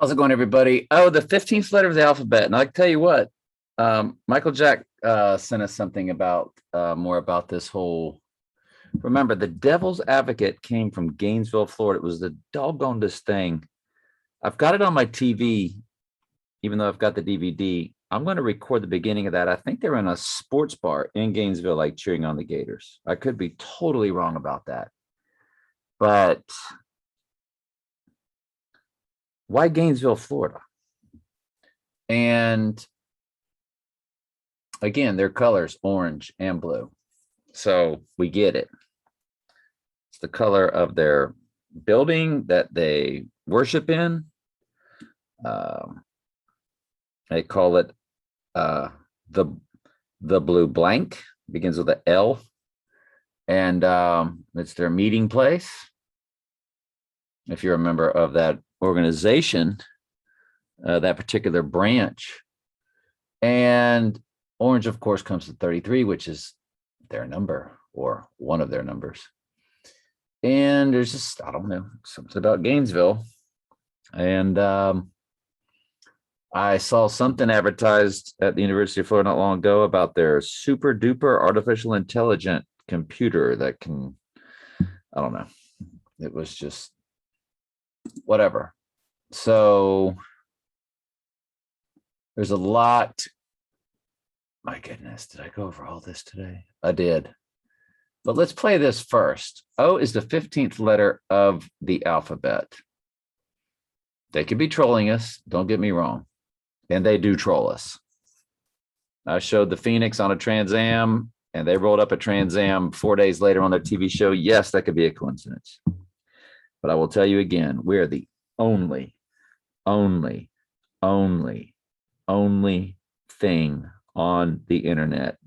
How's it going, everybody? Oh, the 15th letter of the alphabet. And I tell you what, Michael Jack sent us something about more about this whole. Remember, the Devil's Advocate came from Gainesville, Florida. It was the doggonedest thing. I've got it on my TV, even though I've got the DVD. I'm going to record the beginning of that. I think they're in a sports bar in Gainesville, like cheering on the Gators. I could be totally wrong about that. But why Gainesville, Florida? And again, their colors, orange and blue. So we get it. It's the color of their building that they worship in. They call it the blue blank, begins with an L. And it's their meeting place. If you're a member of that organization, that particular branch. And orange, of course, comes to 33, which is their number or one of their numbers. And there's just, I don't know, something about Gainesville. And I saw something advertised at the University of Florida not long ago about their super duper artificial intelligent computer that can, I don't know. It was just whatever. So there's a lot. My goodness, did I go over all this today? I did. But let's play this first. O is the 15th letter of the alphabet. They could be trolling us, don't get me wrong. And they do troll us. I showed the Phoenix on a Trans Am, and they rolled up a Trans Am 4 days later on their TV show. Yes, that could be a coincidence. But I will tell you again, we're the only thing on the internet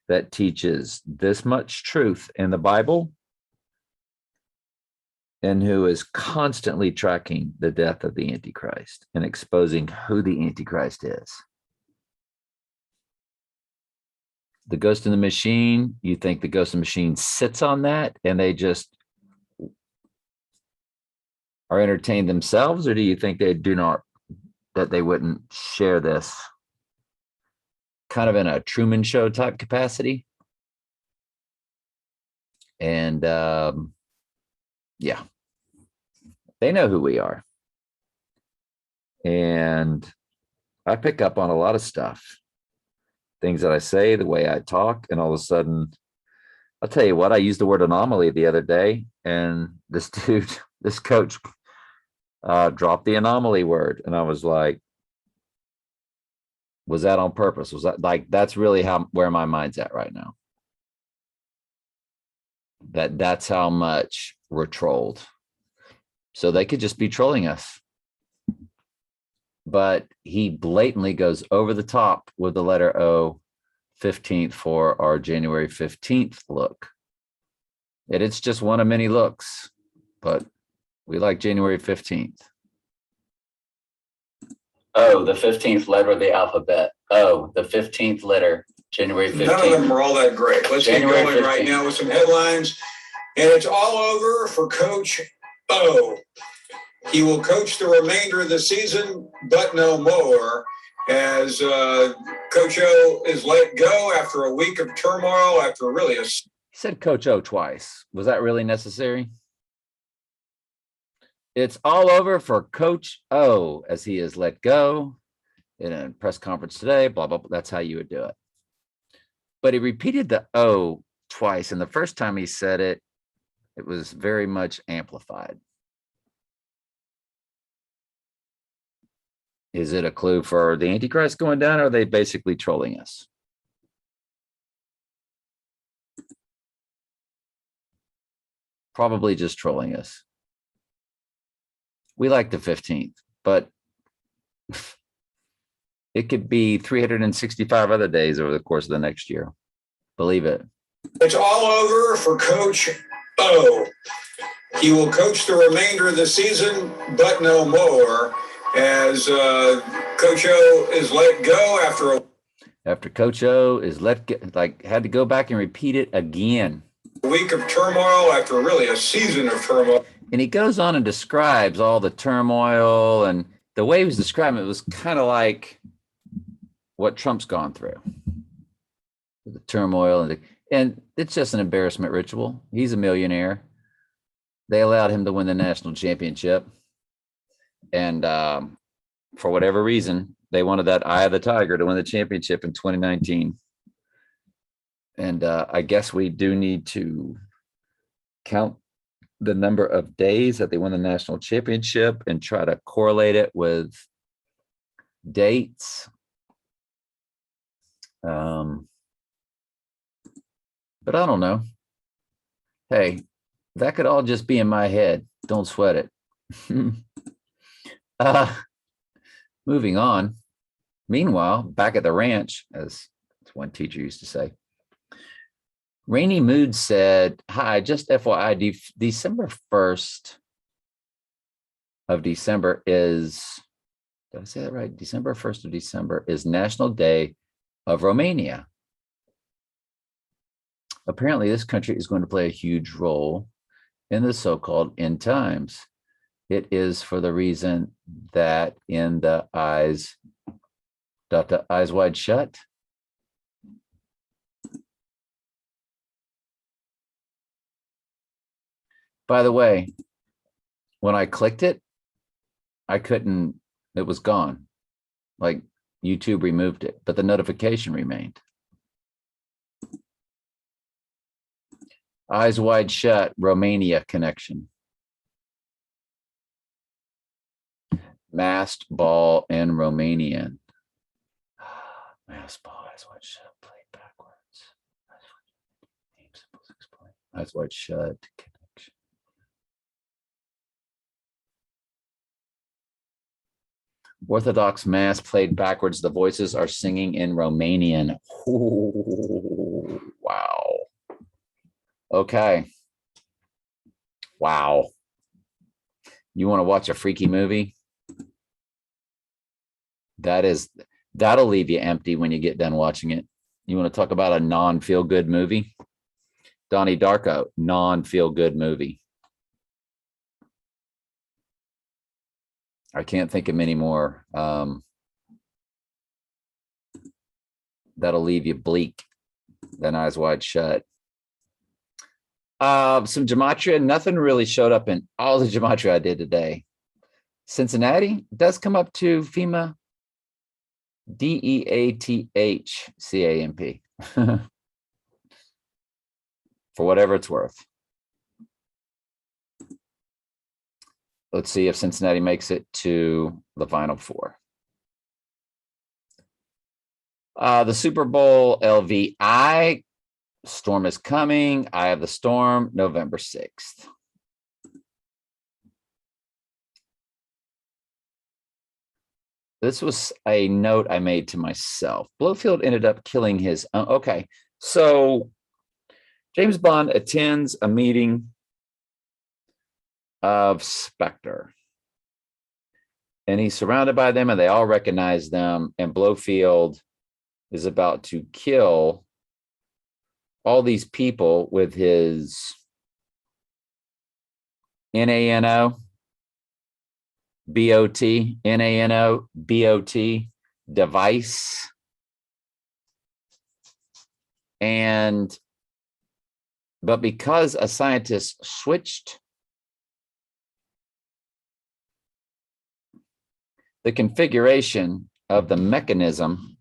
that teaches this much truth in the Bible and who is constantly tracking the death of the Antichrist and exposing who the Antichrist is. The Ghost in the Machine, you think the Ghost in the Machine sits on that and they just are entertained themselves, or do you think they do not, that they wouldn't share this kind of in a Truman Show type capacity? And yeah, they know who we are. And I pick up on a lot of stuff, things that I say, the way I talk, and all of a sudden, I'll tell you what, I used the word anomaly the other day, and this dude, this coach, dropped the anomaly word. And I was like, was that on purpose? Was that like, that's really where my mind's at right now. That's how much we're trolled. So they could just be trolling us. But he blatantly goes over the top with the letter O, 15th for our January 15th look. And it's just one of many looks, but we like January 15th. Oh, the 15th letter of the alphabet. Oh, the 15th letter, January 15th. None of them are all that great. Let's January get going 15th. Right now with some headlines. And it's all over for Coach O. He will coach the remainder of the season, but no more, as Coach O is let go after a week of turmoil, after really a... He said Coach O twice. Was that really necessary? It's all over for Coach O as he is let go in a press conference today, blah, blah, blah. That's how you would do it. But he repeated the O twice. And the first time he said it, it was very much amplified. Is it a clue for the Antichrist going down, or are they basically trolling us? Probably just trolling us. We like the 15th, but it could be 365 other days over the course of the next year. Believe it. It's all over for Coach O. He will coach the remainder of the season, but no more, as Coach O is let go after Coach O is let go, like had to go back and repeat it again. A week of turmoil after really a season of turmoil. And he goes on and describes all the turmoil, and the way he was describing it was kind of like what Trump's gone through, the turmoil, and it's just an embarrassment ritual. He's a millionaire. They allowed him to win the national championship, and for whatever reason, they wanted that eye of the tiger to win the championship in 2019. And I guess we do need to count the number of days that they won the national championship and try to correlate it with dates. But I don't know. Hey, that could all just be in my head. Don't sweat it. Moving on. Meanwhile, back at the ranch, as one teacher used to say, Rainy Mood said, hi, just FYI, December 1st of December is, did I say that right? December 1st of December is National Day of Romania. Apparently, this country is going to play a huge role in the so-called end times. It is for the reason that in the eyes wide shut. By the way, when I clicked it, I couldn't, it was gone. Like YouTube removed it, but the notification remained. Eyes wide shut, Romania connection. Masked ball and Romanian. Masked ball, eyes wide shut, played backwards. Eyes wide shut, connection. Orthodox Mass played backwards. The voices are singing in Romanian. Ooh, wow. Okay. Wow. You want to watch a freaky movie? That'll leave you empty when you get done watching it. You want to talk about a non-feel-good movie? Donnie Darko, non-feel-good movie. I can't think of many more. That'll leave you bleak than Eyes Wide Shut. Some gematria, nothing really showed up in all the gematria I did today. Cincinnati does come up to FEMA, DEATHCAMP, for whatever it's worth. Let's see if Cincinnati makes it to the Final Four. The Super Bowl LVI, Storm is Coming. Eye of the Storm, November 6th. This was a note I made to myself. Blofeld ended up killing his own. Okay, so James Bond attends a meeting of Spectre. And he's surrounded by them and they all recognize them. And Blofeld is about to kill all these people with his NANO, BOT, NANO, BOT device. But because a scientist switched the configuration of the mechanism,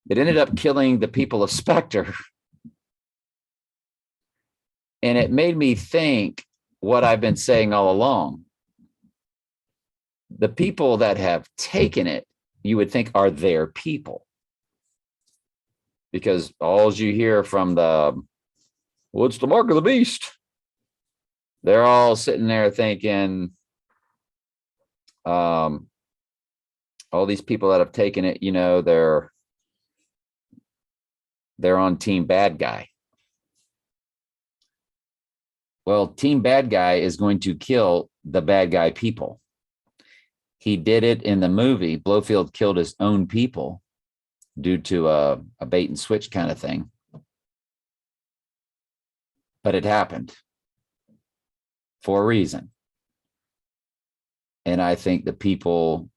it ended up killing the people of Spectre. And it made me think what I've been saying all along. The people that have taken it, you would think are their people. Because all you hear from what's the mark of the beast? They're all sitting there thinking, all these people that have taken it, you know, they're on team bad guy. Well, team bad guy is going to kill the bad guy people. He did it in the movie. Blofeld killed his own people due to a bait and switch kind of thing. But it happened for a reason. And I think the people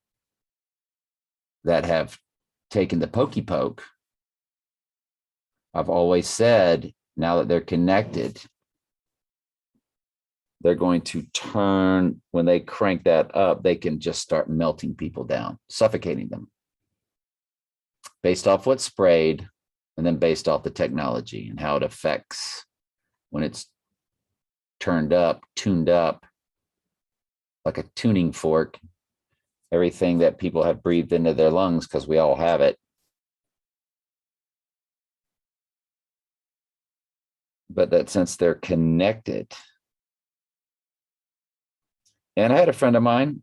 that have taken the pokey poke, I've always said, now that they're connected, they're going to turn, when they crank that up, they can just start melting people down, suffocating them based off what's sprayed, and then based off the technology and how it affects when it's turned up, tuned up, like a tuning fork, everything that people have breathed into their lungs, because we all have it. But that since they're connected, and I had a friend of mine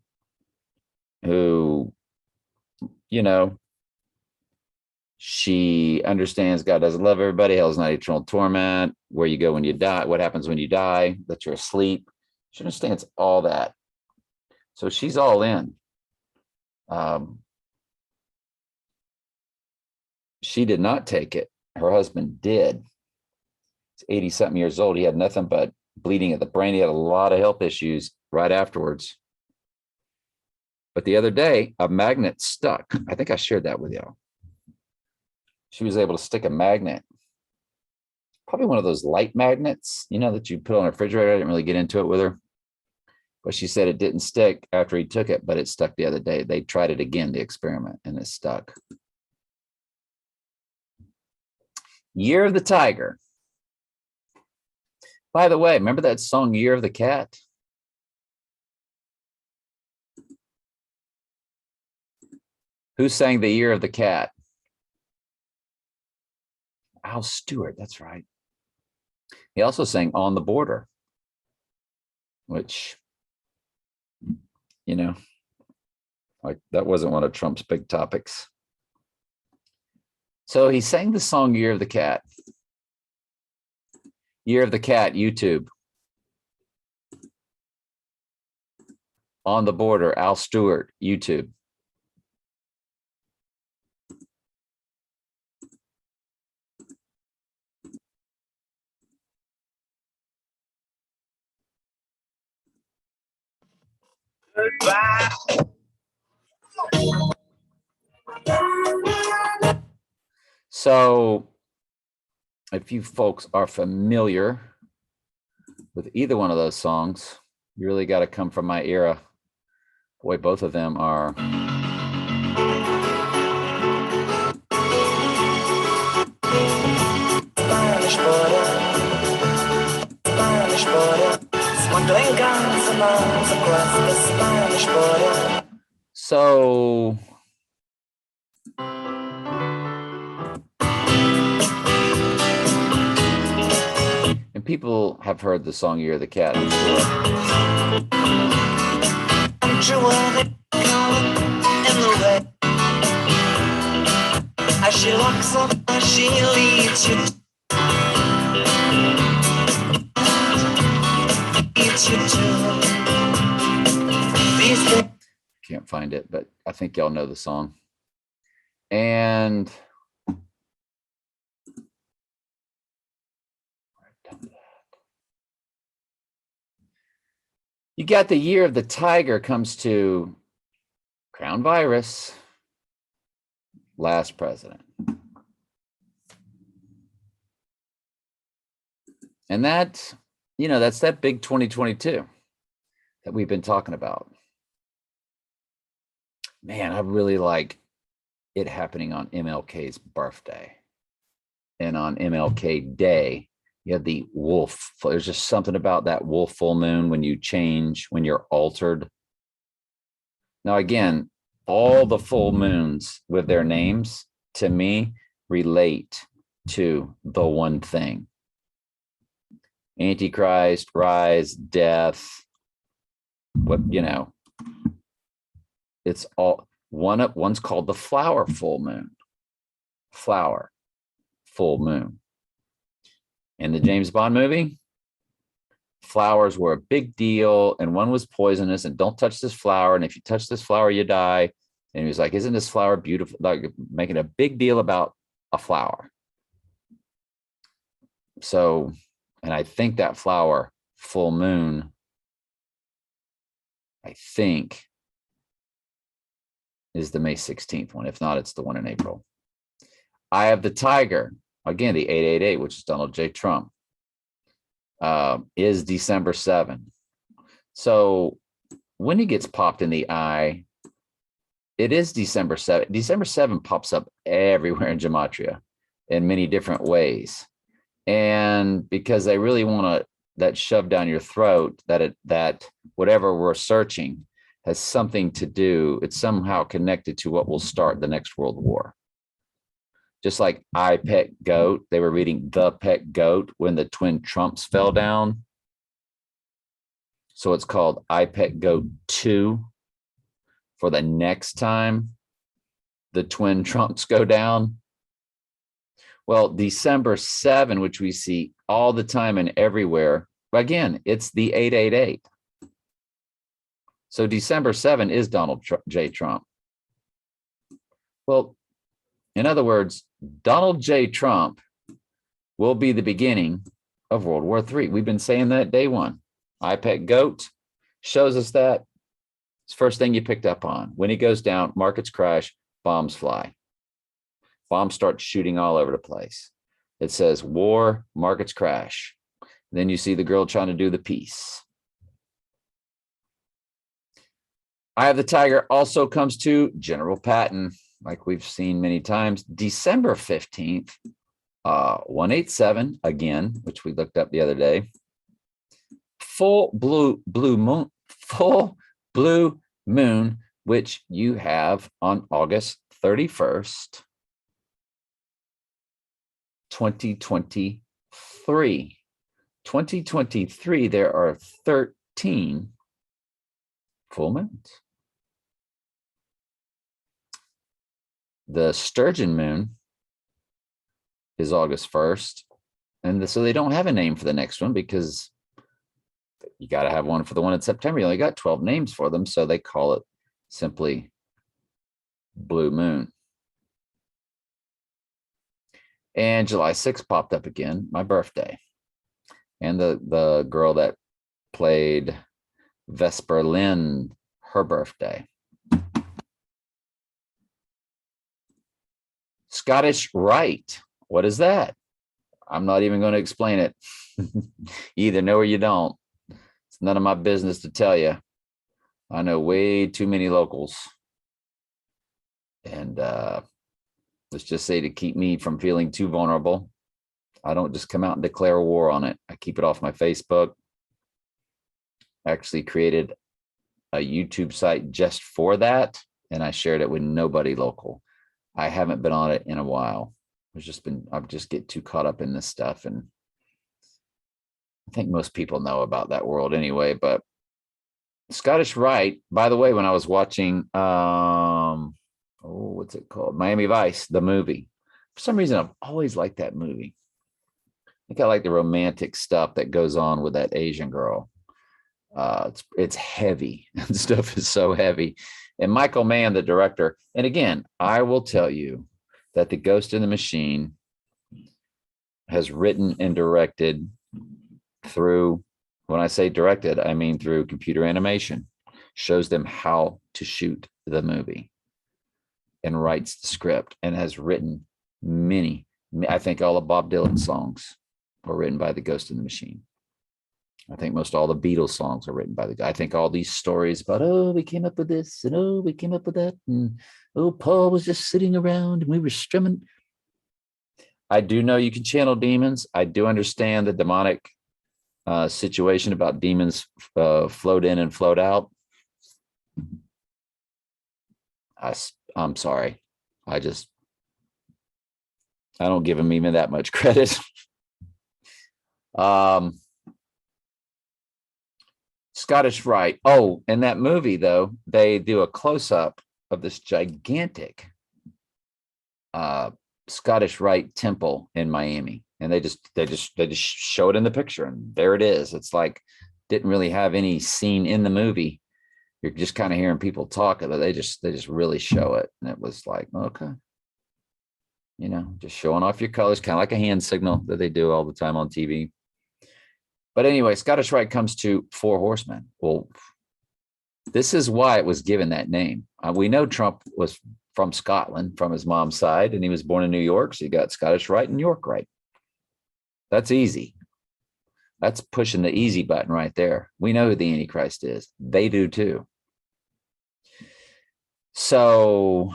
who, you know, she understands God doesn't love everybody, hell's not eternal torment, where you go when you die, what happens when you die, that you're asleep. She understands all that. So she's all in. She did not take it. Her husband did. He's 80 something years old. He had nothing but bleeding of the brain. He had a lot of health issues right afterwards. But the other day, a magnet stuck. I think I shared that with y'all. She was able to stick a magnet, probably one of those light magnets, you know, that you put on a refrigerator. I didn't really get into it with her, but she said it didn't stick after he took it, but it stuck the other day. They tried it again, the experiment, and it stuck. Year of the Tiger. By the way, remember that song, Year of the Cat? Who sang the Year of the Cat? Al Stewart, that's right. He also sang On the Border, which, you know, like that wasn't one of Trump's big topics. So he sang the song Year of the Cat. Year of the Cat, YouTube. On the Border, Al Stewart, YouTube. So if you folks are familiar with either one of those songs, you really got to come from my era. Boy, both of them are. So and people have heard the song Year of the Cat, I'm sure. As she walks up, as she leads you to. Can't find it, but I think y'all know the song. And you got the Year of the Tiger comes to Crown Virus, last president. And that, you know, that's that big 2022 that we've been talking about. Man, I really like it happening on MLK's birthday. And on MLK Day, you have the wolf. There's just something about that wolf full moon when you change, when you're altered. Now, again, all the full moons with their names, to me, relate to the one thing. Antichrist, rise, death, what, you know, it's all one's called the flower full moon. Flower full moon. In the James Bond movie, flowers were a big deal, and one was poisonous, and don't touch this flower, and if you touch this flower, you die. And he was like, isn't this flower beautiful? Like making a big deal about a flower. So, and I think that flower, full moon, I think is the May 16th one. If not, it's the one in April. Eye of the Tiger, again, the 888, which is Donald J. Trump, is December 7. So when he gets popped in the eye, it is December 7. December 7 pops up everywhere in gematria in many different ways. And because they really want that shoved down your throat, that whatever we're searching has something to do, it's somehow connected to what will start the next world war. Just like I Pet Goat, they were reading The Pet Goat when the twin Trumps fell down. So it's called I Pet Goat 2 for the next time the twin Trumps go down. Well, December 7, which we see all the time and everywhere, again, it's the 888. So December 7 is Donald J. Trump. Well, in other words, Donald J. Trump will be the beginning of World War III. We've been saying that day one. I Pet Goat shows us that. It's the first thing you picked up on. When he goes down, markets crash, bombs fly. Bombs start shooting all over the place. It says war, markets crash. Then you see the girl trying to do the peace. Eye of the Tiger also comes to General Patton, like we've seen many times. December 15th, 187 again, which we looked up the other day. Full blue moon, which you have on August 31st, 2023. 2023, there are 13 full moons. The sturgeon moon is August 1st. And so they don't have a name for the next one because you got to have one for the one in September. You only got 12 names for them. So they call it simply blue moon. And July 6th popped up again, my birthday. And the girl that played Vesper Lynn, her birthday. Scottish Rite. What is that? I'm not even going to explain it. You either know or you don't. It's none of my business to tell you. I know way too many locals. And let's just say to keep me from feeling too vulnerable, I don't just come out and declare war on it. I keep it off my Facebook. I actually created a YouTube site just for that, and I shared it with nobody local. I haven't been on it in a while. I've just get too caught up in this stuff, and I think most people know about that world anyway. But Scottish Rite, by the way, when I was watching, what's it called? Miami Vice, the movie. For some reason, I've always liked that movie. I think I like the romantic stuff that goes on with that Asian girl. It's heavy. Stuff is so heavy. And Michael Mann, the director, and again, I will tell you that The Ghost in the Machine has written and directed through, when I say directed, I mean through computer animation, shows them how to shoot the movie and writes the script and has written many, I think all of Bob Dylan's songs were written by The Ghost in the Machine. I think most all the Beatles songs are written by the guy. I think all these stories about, oh, we came up with this and oh, we came up with that. And oh, Paul was just sitting around and we were strumming. I do know you can channel demons. I do understand the demonic situation about demons float in and float out. I'm sorry. I don't give him even that much credit. Scottish Rite. Oh, in that movie, though, they do a close-up of this gigantic Scottish Rite temple in Miami. And they just show it in the picture, and there it is. It's like didn't really have any scene in the movie. You're just kind of hearing people talk. They just really show it. And it was like, okay. You know, just showing off your colors, kind of like a hand signal that they do all the time on TV. But anyway, Scottish Rite comes to 4 horsemen. Well, This is why it was given that name. We know Trump was from Scotland, from his mom's side, and he was born in New York, so he got Scottish right and York right. That's easy. That's pushing the easy button right there. We know who the Antichrist is. They do too. So,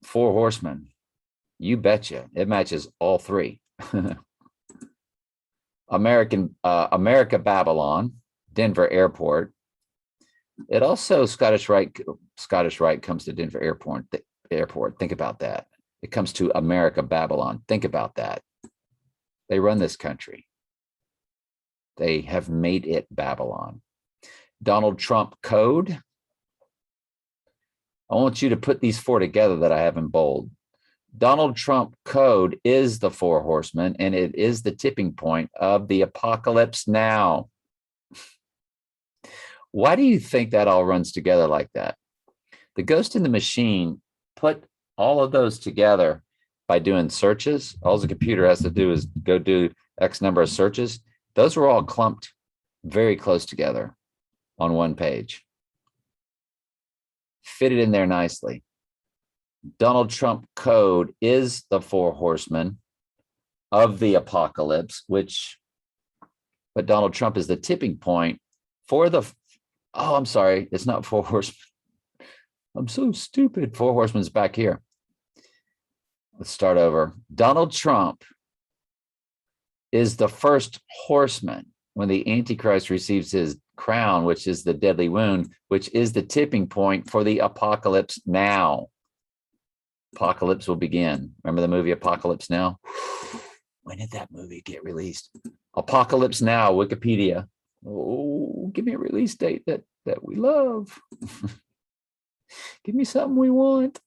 4 horsemen, you betcha. It matches all 3. America, Babylon, Denver Airport. It also Scottish Rite comes to Denver Airport. Think about that. It comes to America, Babylon. Think about that. They run this country. They have made it Babylon. Donald Trump code. I want you to put these 4 together that I have in bold. Donald Trump code is the 4 horsemen, and it is the tipping point of the apocalypse now. Why do you think that all runs together like that? The Ghost in the Machine put all of those together by doing searches. All the computer has to do is go do X number of searches. Those were all clumped very close together on one page. Fitted in there nicely. Donald Trump code is the 4 horsemen of the apocalypse, but Donald Trump is the tipping point for the, oh, I'm sorry, it's not 4 horsemen. I'm so stupid. 4 horsemen's back here. Let's start over. Donald Trump is the first horseman when the Antichrist receives his crown, which is the deadly wound, which is the tipping point for the apocalypse now. Apocalypse will begin. Remember the movie Apocalypse Now? When did that movie get released? Apocalypse Now, Wikipedia. Oh, give me a release date that we love. Give me something we want.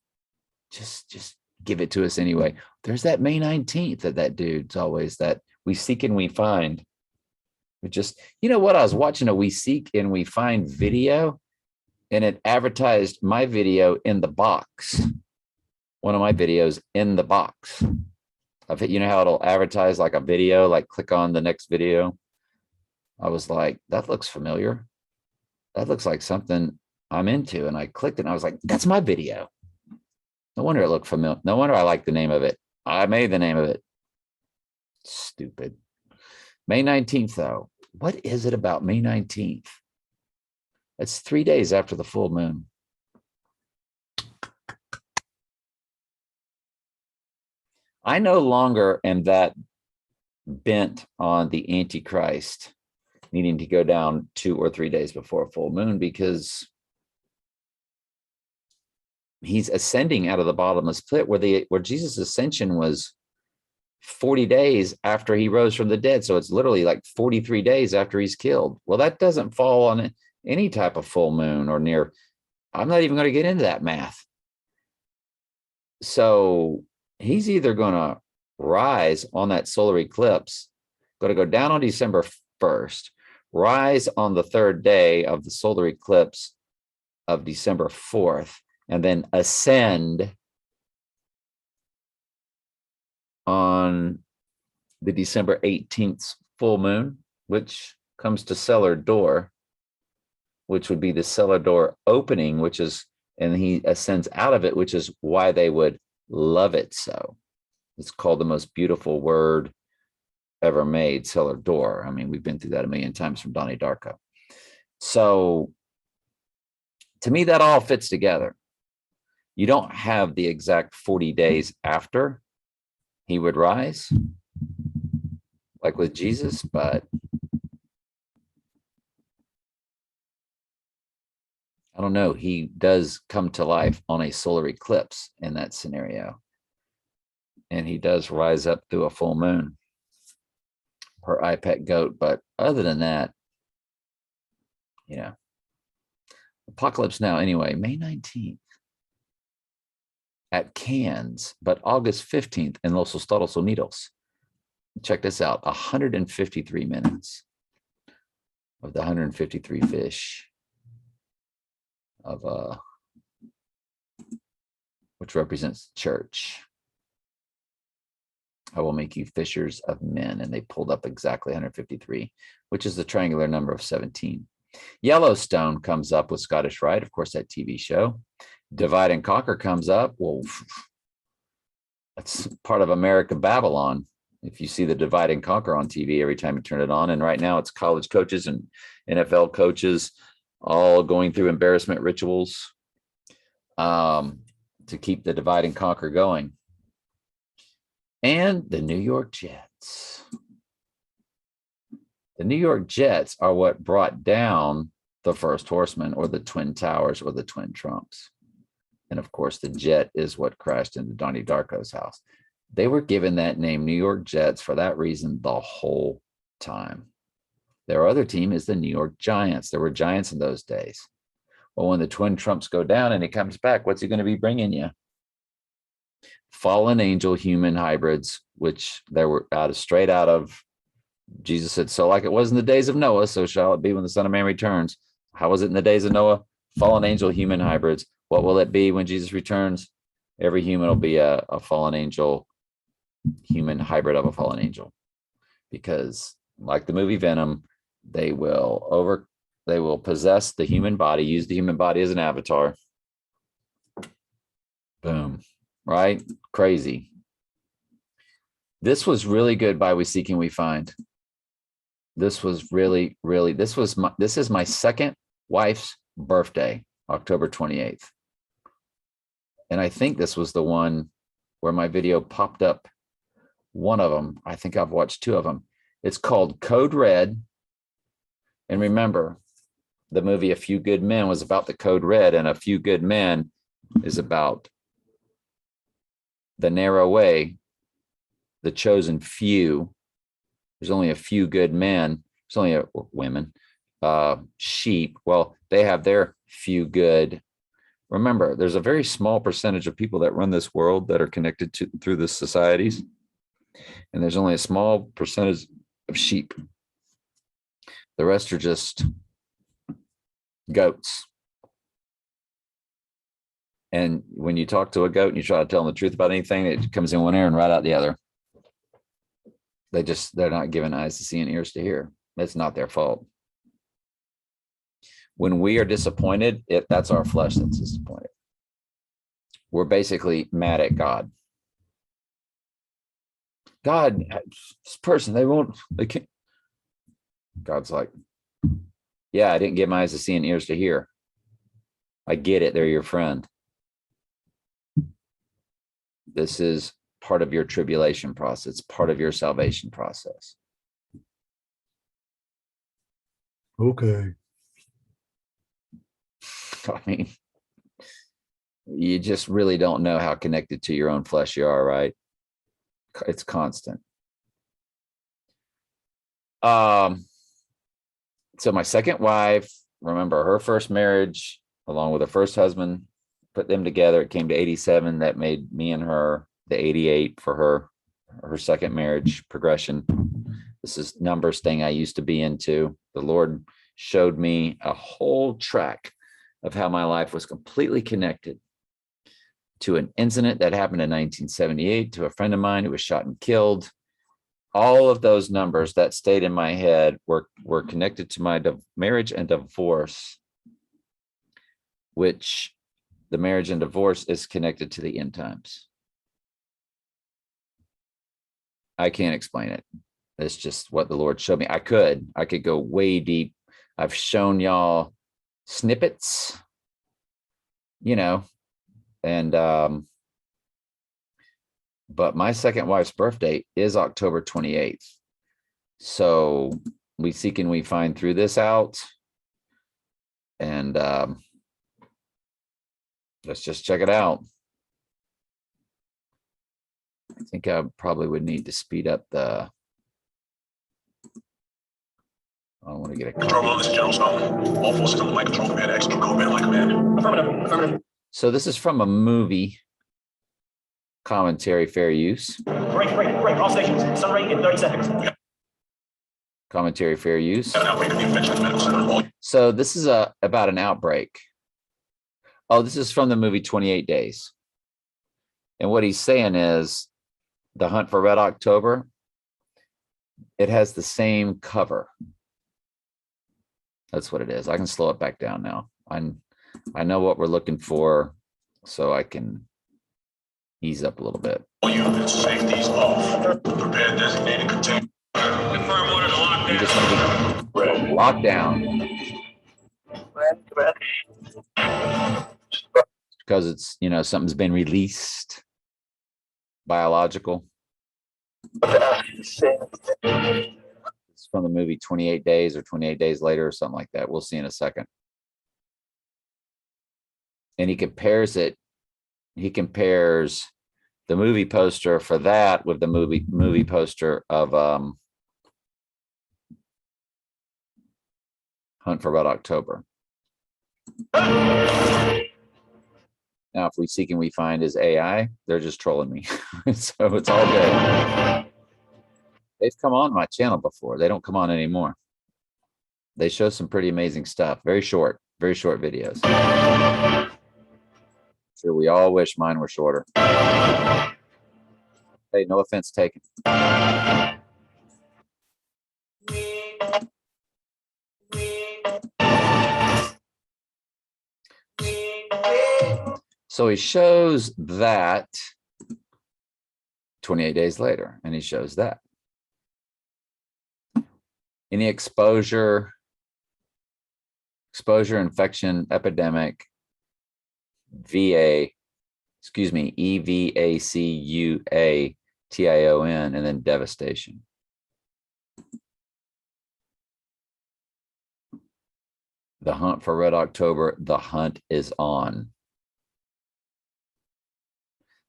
Just give it to us anyway. There's that May 19th that dude's always that we seek and we find. It just, you know what? I was watching a We Seek and We Find video, and it advertised my video in the box. One of my videos in the box. You know how it'll advertise like a video, like click on the next video. I was like, that looks familiar. That looks like something I'm into. And I clicked it and I was like, that's my video. No wonder it looked familiar. No wonder I like the name of it. I made the name of it. Stupid. May 19th, though. What is it about May 19th? It's 3 days after the full moon. I no longer am that bent on the Antichrist needing to go down 2 or 3 days before a full moon, because he's ascending out of the bottomless pit where Jesus' ascension was 40 days after he rose from the dead. So it's literally like 43 days after he's killed. Well, that doesn't fall on any type of full moon or near. I'm not even going to get into that math. So he's either going to rise on that solar eclipse, going to go down on December 1st, rise on the 3rd day of the solar eclipse of December 4th, and then ascend on the December 18th full moon, which comes to cellar door, which would be the cellar door opening, and he ascends out of it, which is why they would love it so. It's called the most beautiful word ever made, cellar door. I mean, we've been through that a million times from Donnie Darko. So to me, that all fits together. You don't have the exact 40 days after he would rise, like with Jesus, but I don't know. He does come to life on a solar eclipse in that scenario. And he does rise up through a full moon per iPet goat. But other than that, Apocalypse Now, anyway, May 19th at Cannes, but August 15th in Los Estados Unidos. Check this out, 153 minutes of the 153 fish of which represents church. I will make you fishers of men. And they pulled up exactly 153, which is the triangular number of 17. Yellowstone comes up with Scottish Rite, of course, that TV show. Divide and Conquer comes up. Well, that's part of America Babylon. If you see the Divide and Conquer on TV every time you turn it on, and right now it's college coaches and NFL coaches all going through embarrassment rituals to keep the Divide and Conquer going. And the New York Jets. The New York Jets are what brought down the First Horseman or the Twin Towers or the Twin Trumps. And of course, the jet is what crashed into Donnie Darko's house. They were given that name, New York Jets, for that reason the whole time. Their other team is the New York Giants. There were Giants in those days. Well, when the Twin Trumps go down and he comes back, what's he going to be bringing you? Fallen angel human hybrids, which they were straight out of, Jesus said, so like it was in the days of Noah, so shall it be when the Son of Man returns. How was it in the days of Noah? Fallen angel human hybrids. What will it be when Jesus returns? Every human will be a fallen angel, human hybrid of a fallen angel. Because like the movie Venom, they will possess the human body, use the human body as an avatar. Boom. Right? Crazy. This was really good by We Seek and We Find. This was really, really, this is my second wife's birthday, October 28th. And I think this was the one where my video popped up. One of them, I think I've watched two of them. It's called Code Red. And remember, the movie A Few Good Men was about the Code Red, and A Few Good Men is about the narrow way, the chosen few. There's only a few good men. There's only women, sheep. Well, they have their few good. Remember, there's a very small percentage of people that run this world that are connected to through the societies. And there's only a small percentage of sheep. The rest are just goats. And when you talk to a goat and you try to tell them the truth about anything, it comes in one ear and right out the other. They're not given eyes to see and ears to hear. It's not their fault. When we are disappointed, that's our flesh that's disappointed. We're basically mad at God. God, this person, they can't. God's like, yeah, I didn't give my eyes to see and ears to hear. I get it. They're your friend. This is part of your tribulation process. It's part of your salvation process. Okay. I mean, you just really don't know how connected to your own flesh you are, right? It's constant. So my second wife, remember her first marriage, along with her first husband, put them together. It came to 87. That made me and her the 88 for her second marriage progression. This is numbers thing I used to be into. The Lord showed me a whole track of how my life was completely connected to an incident that happened in 1978 to a friend of mine who was shot and killed. All of those numbers that stayed in my head were connected to my marriage and divorce, which the marriage and divorce is connected to the end times. I can't explain it. It's just what the Lord showed me. I could go way deep. I've shown y'all snippets, and but my second wife's birthday is October 28th. So we seek and we find through this out. And let's just check it out. I think I probably would need to speed up the. I want to get a control. This is General Snow. All forces under my control. Command execute code man like command. Affirmative. So this is from a movie. Commentary fair use. Break. All stations. Sunray in 30 seconds. Commentary fair use. So this is about an outbreak. Oh, this is from the movie 28 Days. And what he's saying is the Hunt for Red October, it has the same cover. That's what it is. I can slow it back down now. I know what we're looking for, so I can ease up a little bit. All units, safety's off. Prepare designated container. Confirm order to lock You down. just want to be locked down because it's, you know, something's been released, biological. It's from the movie 28 Days or 28 Days Later or something like that. We'll see in a second. And he compares the movie poster for that with the movie poster of Hunt for Red October. Now, if we seek and we find is AI, they're just trolling me. So it's all good. They've come on my channel before. They don't come on anymore. They show some pretty amazing stuff. Very short videos. Sure, we all wish mine were shorter. Hey, no offense taken. So he shows that 28 days later, and he shows that. Any exposure, infection, epidemic, EVACUATION, and then devastation. The hunt for Red October, the hunt is on.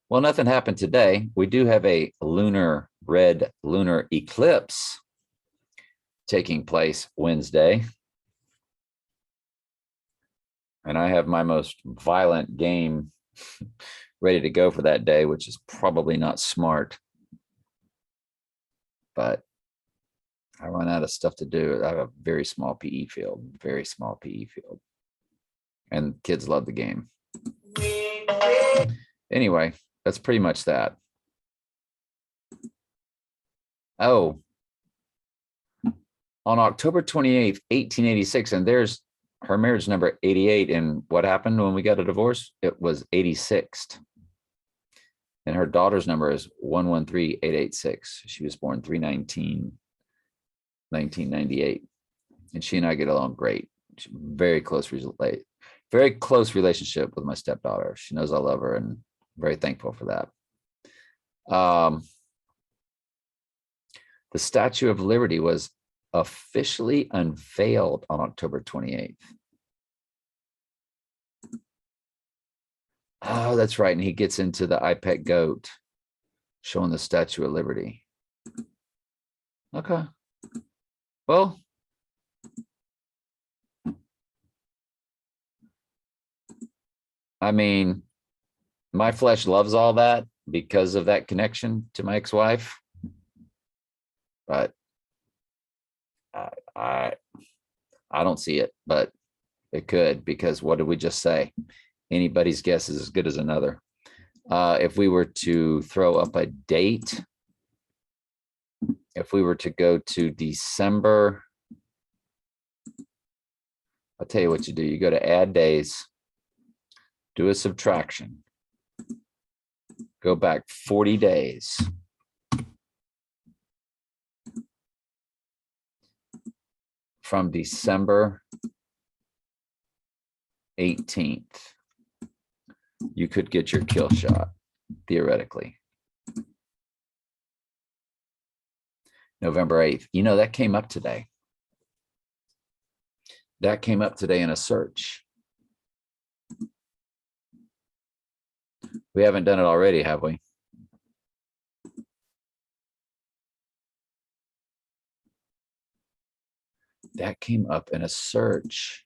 Well, nothing happened today. We do have a red lunar eclipse taking place Wednesday. And I have my most violent game ready to go for that day, which is probably not smart. But I run out of stuff to do. I have a very small PE field, And kids love the game. Anyway, that's pretty much that. Oh, on October 28th, 1886, and there's her marriage number 88. And what happened when we got a divorce? It was 86th. And her daughter's number is 113886. She was born 3/19/1998. And she and I get along great. Very close relationship with my stepdaughter. She knows I love her and very thankful for that. The Statue of Liberty was officially unveiled on October 28th. Oh, that's right. And he gets into the I Pet Goat showing the Statue of Liberty. Okay. Well, I mean, my flesh loves all that because of that connection to my ex-wife. But I don't see it, but it could, because what did we just say? Anybody's guess is as good as another. If we were to throw up a date, if we were to go to December, I'll tell you what you do. You go to add days, do a subtraction, go back 40 days. From December 18th, you could get your kill shot, theoretically. November 8th. You know, that came up today. That came up today in a search. We haven't done it already, have we? That came up in a search.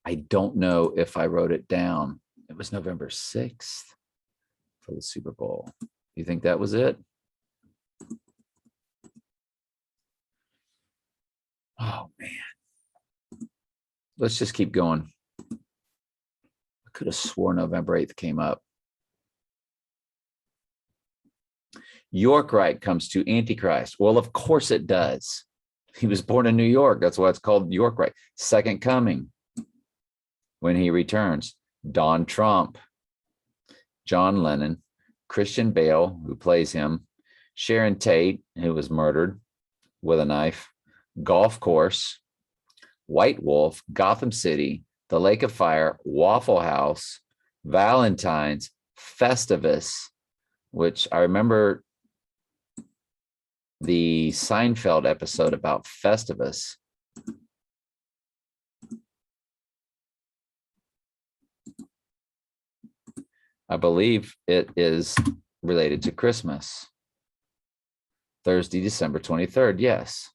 I don't know if I wrote it down. It was November 6th for the Super Bowl. You think that was it? Oh, man. Let's just keep going. I could have sworn November 8th came up. York right comes to Antichrist. Well, of course it does. He was born in New York. That's why it's called York Right. Second Coming, when he returns. Don Trump, John Lennon, Christian Bale, who plays him, Sharon Tate, who was murdered with a knife, Golf Course, White Wolf, Gotham City, The Lake of Fire, Waffle House, Valentine's, Festivus, which I remember the Seinfeld episode about Festivus. I believe it is related to Christmas. Thursday, December 23rd, yes.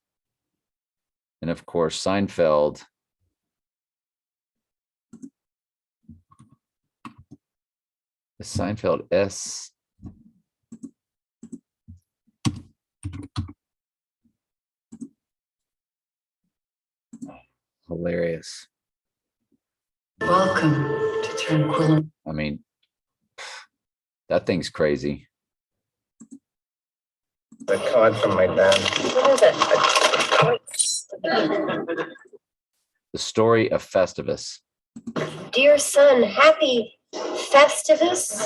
And of course, Seinfeld. The Seinfeld S. Hilarious. Welcome to Tranquility. I mean, that thing's crazy. The card from my dad. What is it? The story of Festivus. Dear son, happy Festivus.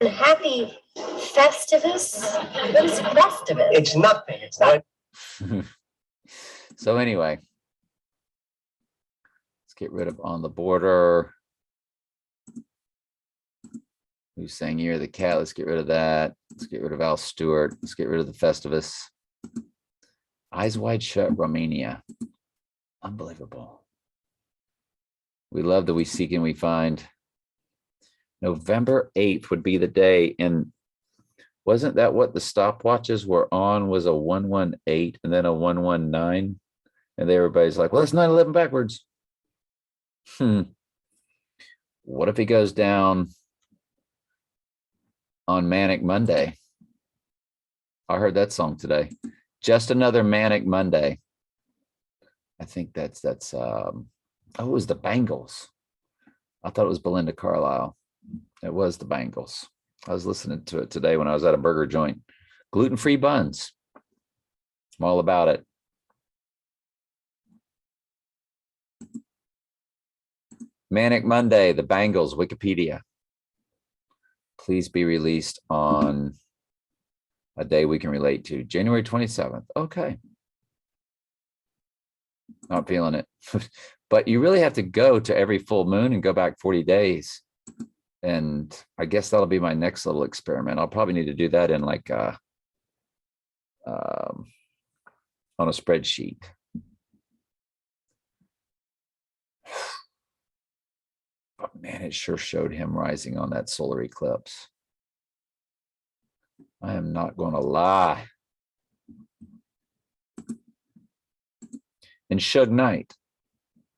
Happy Festivus. What is Festivus? It's nothing. It's not. So anyway, let's get rid of On the Border. Who's saying Year of the Cat? Let's get rid of that. Let's get rid of Al Stewart. Let's get rid of the Festivus. Eyes Wide Shut, Romania. Unbelievable. We love that we seek and we find. November 8th would be the day. And wasn't that what the stopwatches were on? Was a 118 and then a 119? And everybody's like, well, it's 9/11 backwards. What if he goes down on Manic Monday? I heard that song today. Just Another Manic Monday. I think that's oh, it was the Bangles. I thought it was Belinda Carlisle. It was the Bangles. I was listening to it today when I was at a burger joint. Gluten-free buns. I'm all about it. Manic Monday, the Bangles, Wikipedia. Please be released on a day we can relate to. January 27th. Okay. Not feeling it. But you really have to go to every full moon and go back 40 days. And I guess that'll be my next little experiment. I'll probably need to do that in like on a spreadsheet. But man, it sure showed him rising on that solar eclipse. I am not going to lie. And Suge Knight,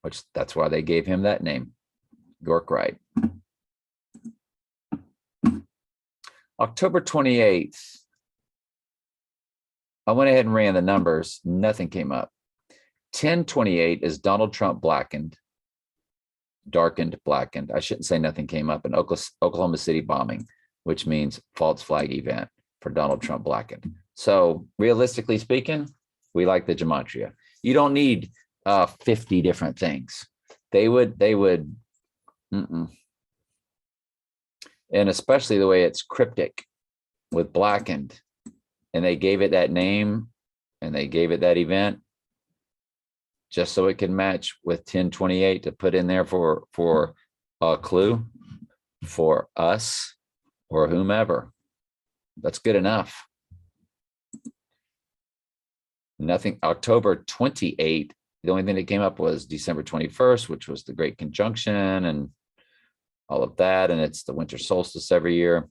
which that's why they gave him that name, York Right. October 28th. I went ahead and ran the numbers. Nothing came up. 1028 is Donald Trump blackened. Darkened, blackened. I shouldn't say nothing came up. An Oklahoma City bombing, which means false flag event for Donald Trump blackened. So realistically speaking, we like the gematria. You don't need 50 different things. They would, and especially the way it's cryptic with blackened, and they gave it that name and they gave it that event just so it can match with 1028 to put in there for a clue for us or whomever. That's good enough. Nothing. October 28th, the only thing that came up was December 21st, which was the Great Conjunction and all of that. And it's the winter solstice every year.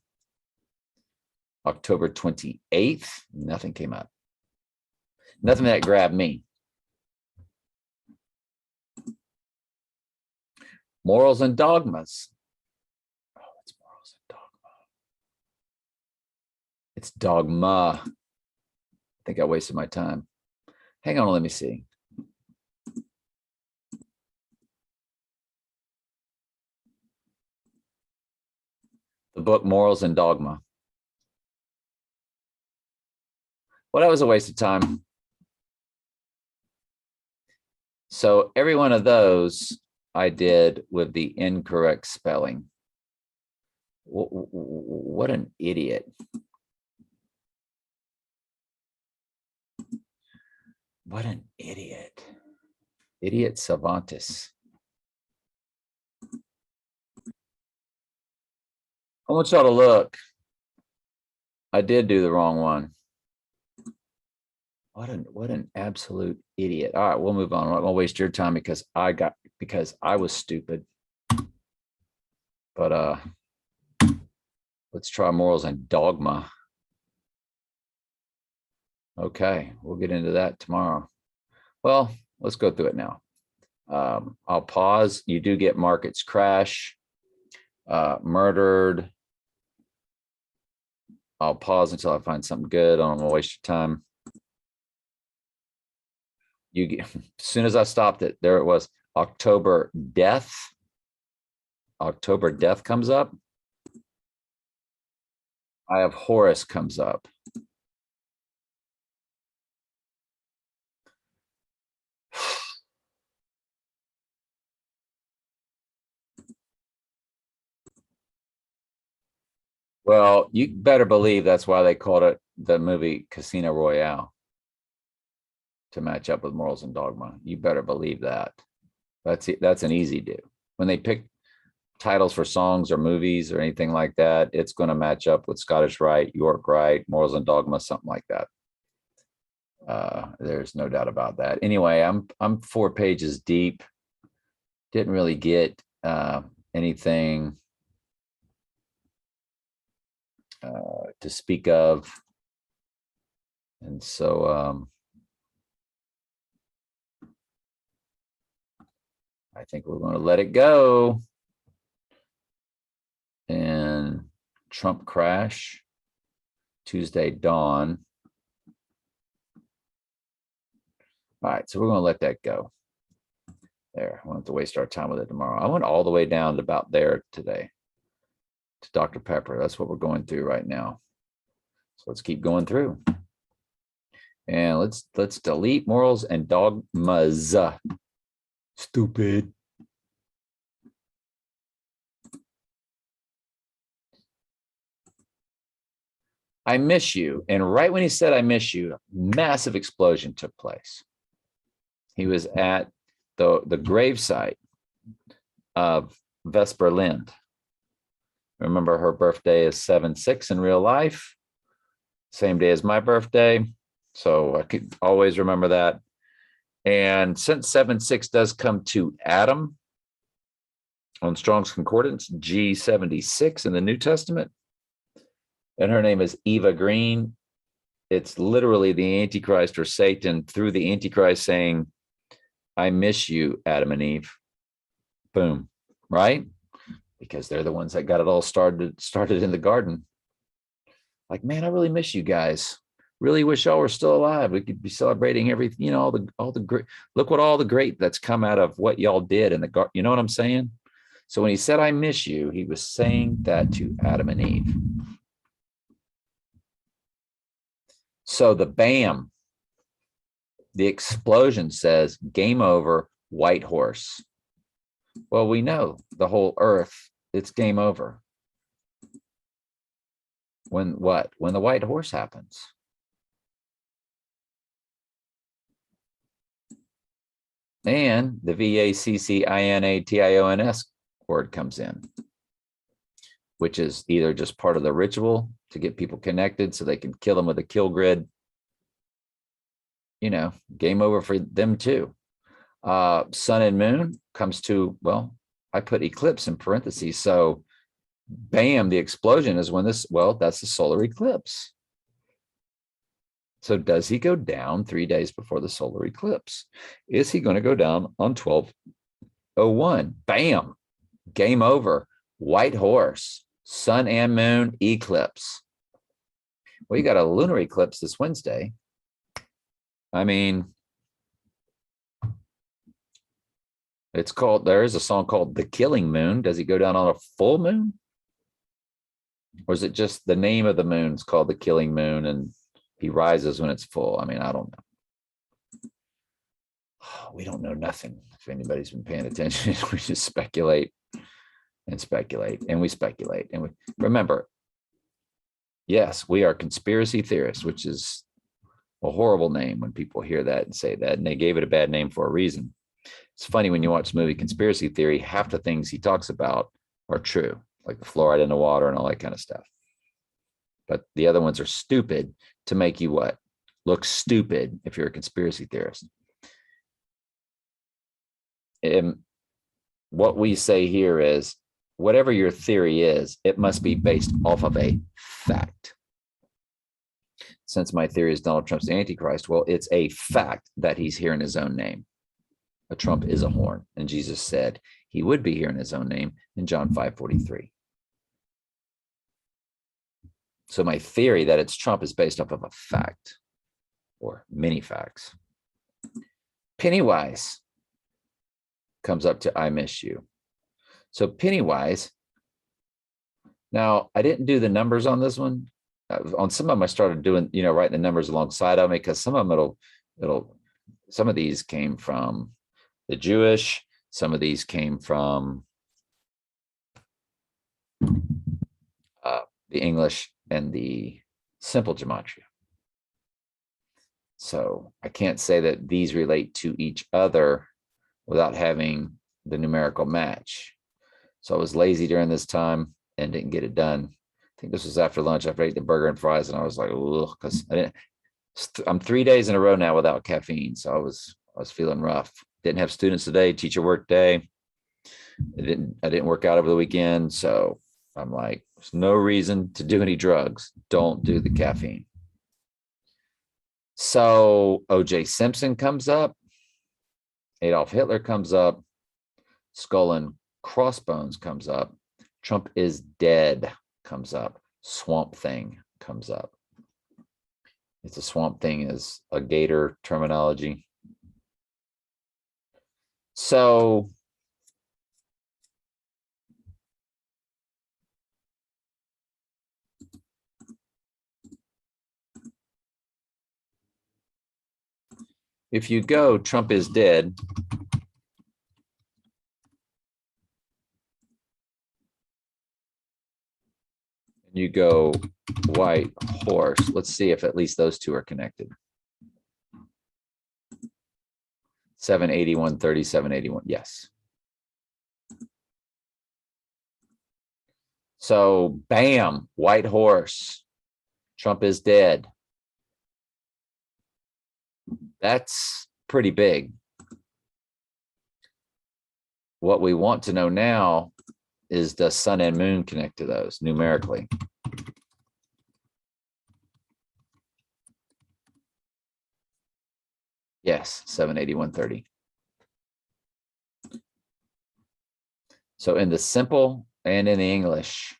October 28th, nothing came up. Nothing that grabbed me. Morals and dogmas. Oh, it's morals and dogma. It's dogma. I think I wasted my time. Hang on, let me see. The book Morals and Dogma. Well, that was a waste of time. So every one of those I did with the incorrect spelling. What an idiot. What an idiot. Idiot Savantis. I want y'all to look. I did do the wrong one. What an absolute idiot. All right, we'll move on. I'm not gonna waste your time because I was stupid. But let's try morals and dogma. Okay, we'll get into that tomorrow. Well, let's go through it now. I'll pause. You do get markets crash, murdered. I'll pause until I find something good. I don't want to waste your time. You get, as soon as I stopped it, there it was. October death. October death comes up. I have Horus comes up. Well, you better believe that's why they called it the movie Casino Royale, to match up with morals and dogma. You better believe that. That's an easy do. When they pick titles for songs or movies or anything like that, it's going to match up with Scottish Rite, York Rite, morals and dogma, something like that. There's no doubt about that. Anyway, I'm 4 pages deep. Didn't really get anything to speak of, and so I think we're going to let it go. And Trump crash, Tuesday dawn. All right, so we're going to let that go. There, I won't have to waste our time with it tomorrow. I went all the way down to about there today to Dr. Pepper. That's what we're going through right now. So let's keep going through. And let's delete morals and dogmas. Stupid. I miss you. And right when he said, I miss you, massive explosion took place. He was at the gravesite of Vesper Lind. Remember, her birthday is 7/6 in real life. Same day as my birthday. So I could always remember that. And since 7/6 does come to Adam on Strong's Concordance, G76 in the New Testament, and her name is Eva Green, it's literally the Antichrist or Satan through the Antichrist saying, I miss you, Adam and Eve. Boom, right? Because they're the ones that got it all started in the garden. Like, man, I really miss you guys. Really wish y'all were still alive. We could be celebrating everything, you know, all the great, look what all the great that's come out of what y'all did in the garden. You know what I'm saying? So when he said, I miss you, he was saying that to Adam and Eve. So the bam, the explosion says, game over, white horse. Well, we know the whole earth, it's game over. When what? When the white horse happens. And the VACCINATIONS word comes in, which is either just part of the ritual to get people connected so they can kill them with a kill grid. You know, game over for them too. Sun and moon comes to, well, I put eclipse in parentheses. So bam, the explosion is when this, well, that's the solar eclipse. So does he go down 3 days before the solar eclipse? Is he going to go down on 12/01? Bam, game over, white horse, sun and moon eclipse. Well, you got a lunar eclipse this Wednesday. I mean, it's called, there is a song called The Killing Moon. Does he go down on a full moon? Or is it just the name of the moon is called The Killing Moon and he rises when it's full? I mean, I don't know. We don't know nothing. If anybody's been paying attention, we just speculate and speculate and we speculate. And we remember, yes, we are conspiracy theorists, which is a horrible name when people hear that and say that, and they gave it a bad name for a reason. It's funny when you watch the movie Conspiracy Theory, half the things he talks about are true, like the fluoride in the water and all that kind of stuff. But the other ones are stupid to make you what? Look stupid if you're a conspiracy theorist. And what we say here is, whatever your theory is, it must be based off of a fact. Since my theory is Donald Trump's the Antichrist, well, it's a fact that he's here in his own name. A Trump is a horn, and Jesus said he would be here in his own name in John 5:43. So my theory that it's Trump is based off of a fact or many facts. Pennywise comes up to I miss you. So Pennywise, now I didn't do the numbers on this one. On some of them I started doing, writing the numbers alongside of me, because some of them some of these came from the Jewish, some of these came from the English and the simple gematria. So I can't say that these relate to each other without having the numerical match. So I was lazy during this time and didn't get it done. I think this was after lunch. After I ate the burger and fries, and I was like, ugh, because I'm 3 days in a row now without caffeine. So I was feeling rough. Didn't have students today, teacher work day. I didn't work out over the weekend. So I'm like, there's no reason to do any drugs. Don't do the caffeine. So O.J. Simpson comes up. Adolf Hitler comes up. Skull and Crossbones comes up. Trump is dead comes up. Swamp Thing comes up. It's a Swamp Thing is a Gator terminology. So if you go Trump is dead, you go white horse. Let's see if at least those two are connected. 781, 3781. Yes. So bam, white horse. Trump is dead. That's pretty big. What we want to know now is, does sun and moon connect to those numerically? Yes, 781.30. So in the simple and in the English,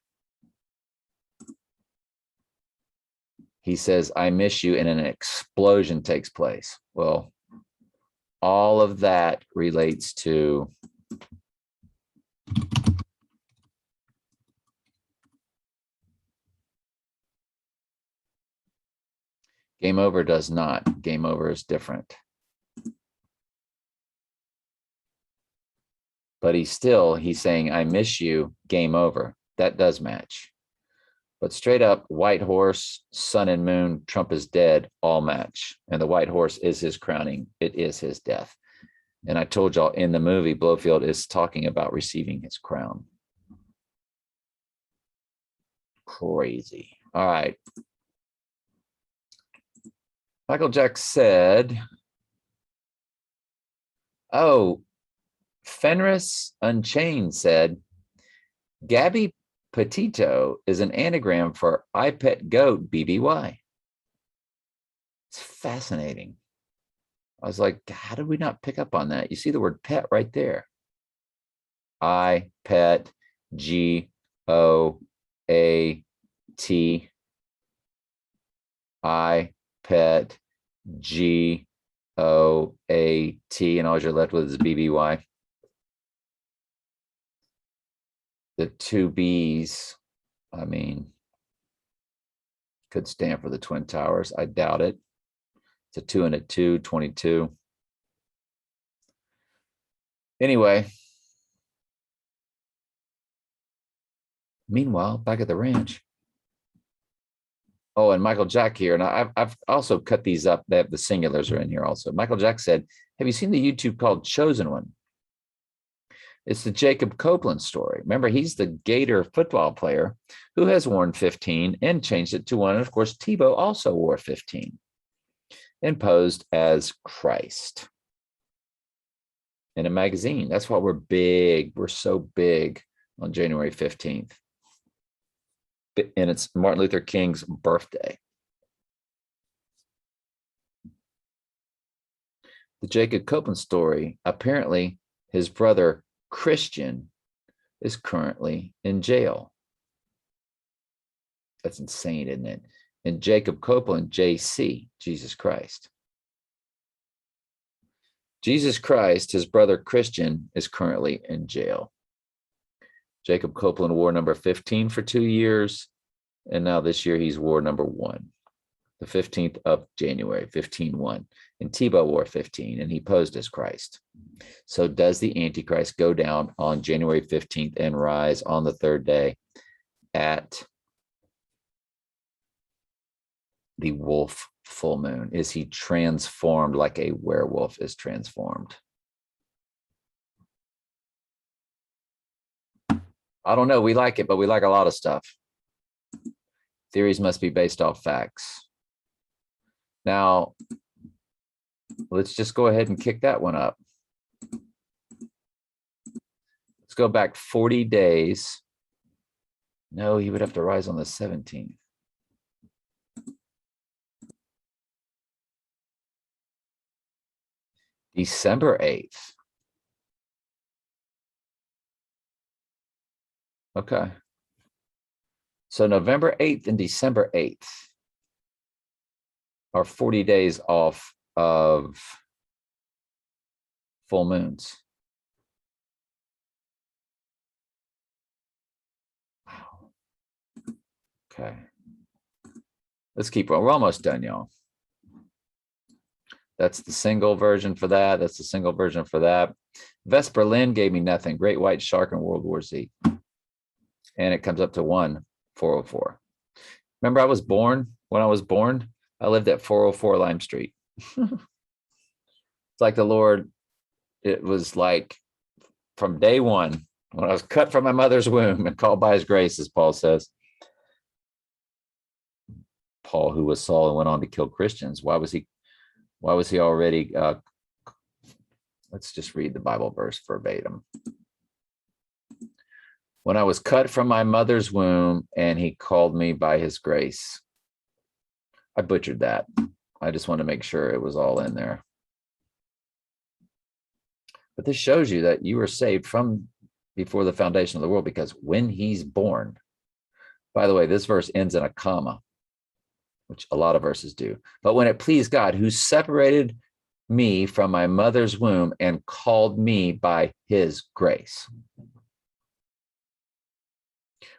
he says, I miss you, and an explosion takes place. Well, all of that relates to game over does not. Game over is different. But he's saying, I miss you, game over. That does match. But straight up, white horse, sun and moon, Trump is dead, all match. And the white horse is his crowning. It is his death. And I told y'all in the movie, Blofeld is talking about receiving his crown. Crazy. All right. Michael Jack said, oh, Fenris Unchained said, Gabby Petito is an anagram for I Pet Goat BBY. It's fascinating. I was like, how did we not pick up on that? You see the word pet right there. I Pet GOAT. I Pet GOAT, and all you're left with is BBY. The two B's, I mean, could stand for the Twin Towers. I doubt it. It's a 2 and a 2, 22. Anyway. Meanwhile, back at the ranch. Oh, and Michael Jack here. And I've also cut these up. They have the singulars are in here also. Michael Jack said, have you seen the YouTube called Chosen One? It's the Jacob Copeland story. Remember, he's the Gator football player who has worn 15 and changed it to 1. And of course, Tebow also wore 15 and posed as Christ in a magazine. That's why we're big. We're so big on January 15th. And it's Martin Luther King's birthday. The Jacob Copeland story, apparently his brother Christian is currently in jail. That's insane, isn't it? And Jacob Copeland, JC, Jesus Christ. Jesus Christ, his brother Christian, is currently in jail. Jacob Copeland wore number 15 for 2 years. And now this year he's wore number 1, the 15th of January, 15-1. And Tebow wore 15 and he posed as Christ. So does the Antichrist go down on January 15th and rise on the 3rd day at the wolf full moon? Is he transformed like a werewolf is transformed? I don't know. We like it, but we like a lot of stuff. Theories must be based off facts. Now, let's just go ahead and kick that one up. Let's go back 40 days. No, he would have to rise on the 17th. December 8th. Okay. So November 8th and December 8th are 40 days off of full moons. Wow. Okay. Let's keep on. We're almost done, y'all. That's the single version for that. That's the single version for that. Vesper Lynn gave me nothing. Great White Shark in World War Z. And it comes up to 1,404. Remember, I was born, when I was born, I lived at 404 Lime Street. It's like the Lord, it was like from day one, when I was cut from my mother's womb and called by his grace, as Paul says. Paul, who was Saul and went on to kill Christians, why was he already, let's just read the Bible verse verbatim. When I was cut from my mother's womb and he called me by his grace. I butchered that. I just want to make sure it was all in there. But this shows you that you were saved from before the foundation of the world, because when he's born, by the way, this verse ends in a comma, which a lot of verses do. But when it pleased God, who separated me from my mother's womb and called me by his grace.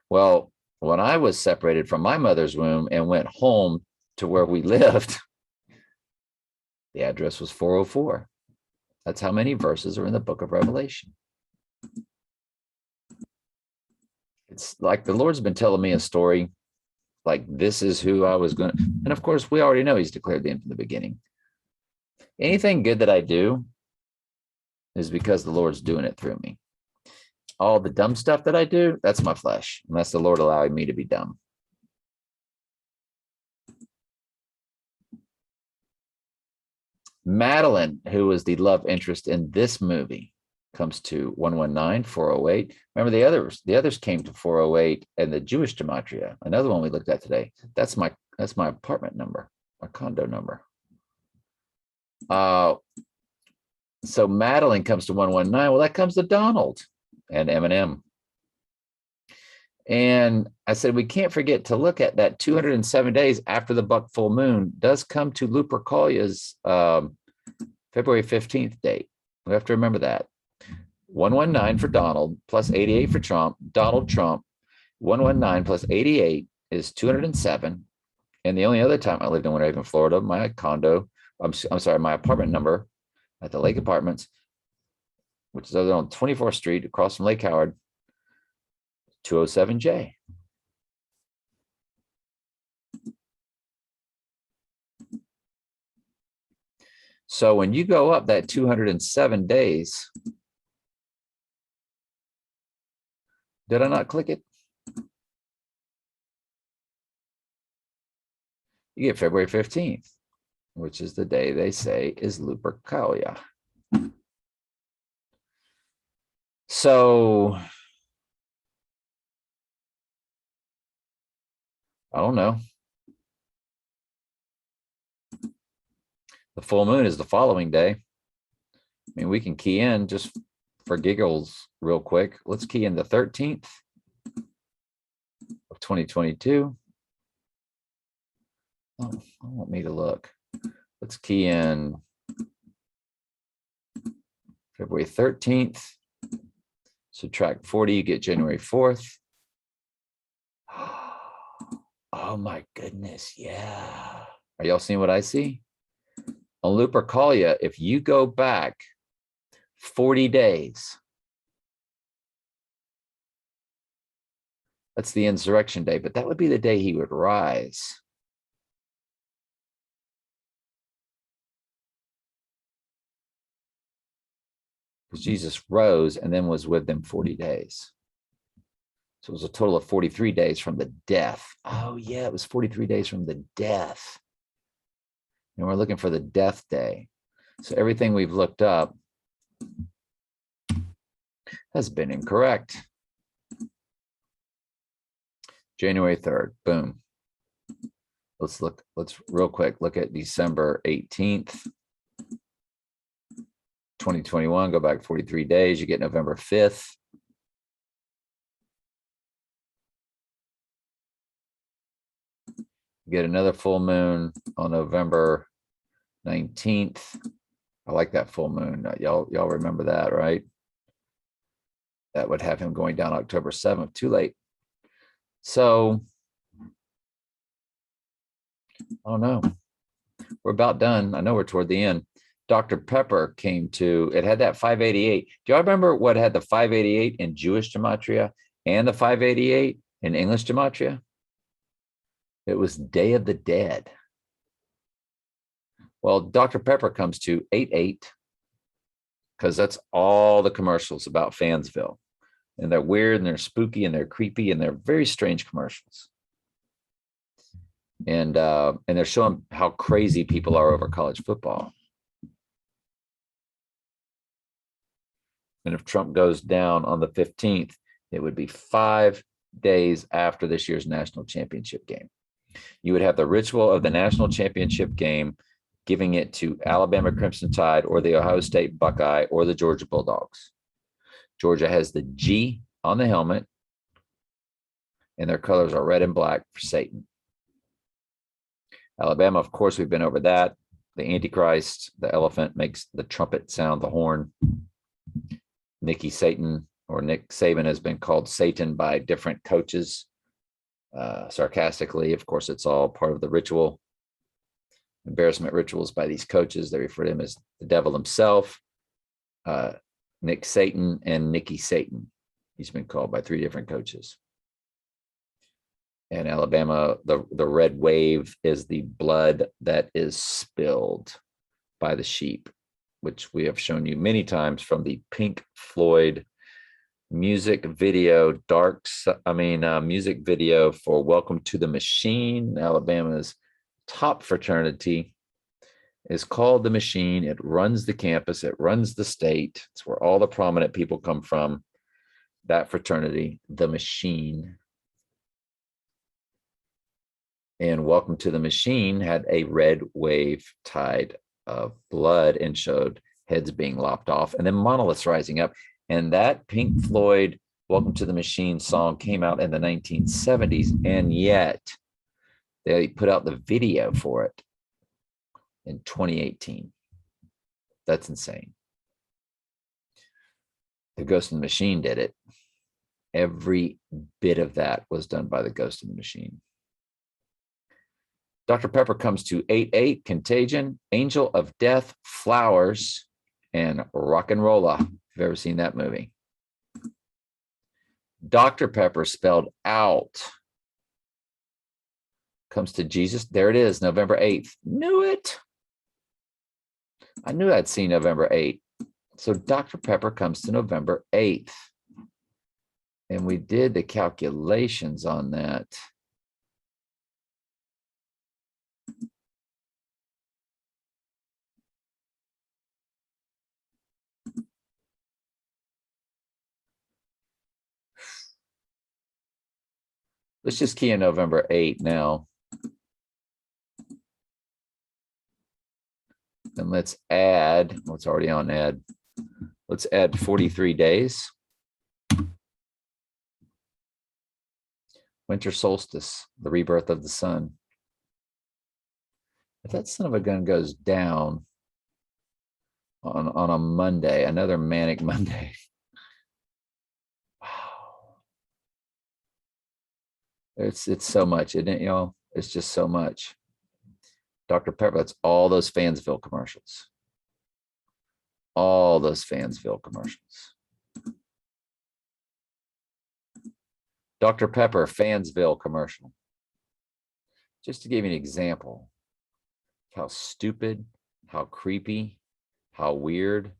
Well, when I was separated from my mother's womb and went home to where we lived, the address was 404. That's how many verses are in the book of Revelation. It's like the Lord's been telling me a story, like this is who I was going to, and of course we already know he's declared the end from the beginning. Anything good that I do is because the Lord's doing it through me. All the dumb stuff that I do, that's my flesh, and that's the Lord allowing me to be dumb. Madeline, who was the love interest in this movie, comes to 119, 408. Remember the others came to 408 and the Jewish gematria. Another one we looked at today. That's my apartment number, my condo number. So Madeline comes to 119. Well, that comes to Donald and Eminem. And I said, we can't forget to look at that 207 days after the buck full moon does come to Lupercalia's February 15th date. We have to remember that. 119 for Donald plus 88 for Trump. Donald Trump, 119 plus 88 is 207. And the only other time I lived in Winter Haven, Florida, my condo, I'm sorry, my apartment number at the Lake Apartments which is over on 24th Street across from Lake Howard, 207J. So when you go up that 207 days, did I not click it? You get February 15th, which is the day they say is Lupercalia. So I don't know. The full moon is the following day. I mean, we can key in just for giggles real quick. Let's key in the 13th of 2022. Oh, I want me to look. Let's key in February 13th. Subtract 40, you get January 4th. Oh my goodness, yeah. Are y'all seeing what I see? On Lupercalia, if you go back 40 days, that's the insurrection day, but that would be the day he would rise. Because Jesus rose and then was with them 40 days. So it was a total of 43 days from the death. Oh yeah, it was 43 days from the death. And we're looking for the death day. So everything we've looked up has been incorrect. January 3rd, boom. Let's real quick look at December 18th, 2021, go back 43 days, you get November 5th. You get another full moon on November 19th. I like that full moon. Y'all remember that, right? That would have him going down October 7th. Too late. So, I don't know. We're about done. I know we're toward the end. Dr. Pepper came to, it had that 588. Do y'all remember what had the 588 in Jewish gematria and the 588 in English gematria? It was Day of the Dead. Well, Dr. Pepper comes to 88 because that's all the commercials about Fansville. And they're weird and they're spooky and they're creepy and they're very strange commercials. And they're showing how crazy people are over college football. And if Trump goes down on the 15th, it would be 5 days after this year's national championship game. You would have the ritual of the national championship game, giving it to Alabama Crimson Tide or the Ohio State Buckeye or the Georgia Bulldogs. Georgia has the G on the helmet, and their colors are red and black for Satan. Alabama, of course, we've been over that. The Antichrist, the elephant makes the trumpet sound, the horn. Nick Saban has been called Satan by different coaches, sarcastically. Of course, it's all part of the ritual. Embarrassment rituals by these coaches. They refer to him as the devil himself, Nick Satan, and Nicky Satan. He's been called by 3 different coaches. And Alabama, the red wave is the blood that is spilled by the sheep, which we have shown you many times from the Pink Floyd music video, music video for Welcome to the Machine. Alabama's top fraternity is called the Machine. It runs the campus. It runs the state. It's where all the prominent people come from. That fraternity, the Machine. And Welcome to the Machine had a red wave tide of blood and showed heads being lopped off and then monoliths rising up. And that Pink Floyd Welcome to the Machine song came out in the 1970s. And yet they put out the video for it in 2018. That's insane. The Ghost in the Machine did it. Every bit of that was done by the Ghost in the Machine. Dr. Pepper comes to 88, Contagion, Angel of Death, Flowers, and Rock and Rolla. you've ever seen that movie. Dr. Pepper spelled out comes to Jesus. There it is, November 8th. Knew it. I knew I'd seen November 8th. So Dr. Pepper comes to November 8th. And we did the calculations on that. Let's just key in November 8 now. And let's add, what's already on add. Let's add 43 days. Winter solstice, the rebirth of the sun. If that son of a gun goes down on a Monday, another manic Monday. Wow. It's so much, isn't it, y'all? It's just so much. Dr. Pepper, that's all those Fansville commercials. All those Fansville commercials. Dr. Pepper, Fansville commercial. Just to give you an example of how stupid, how creepy, how weird.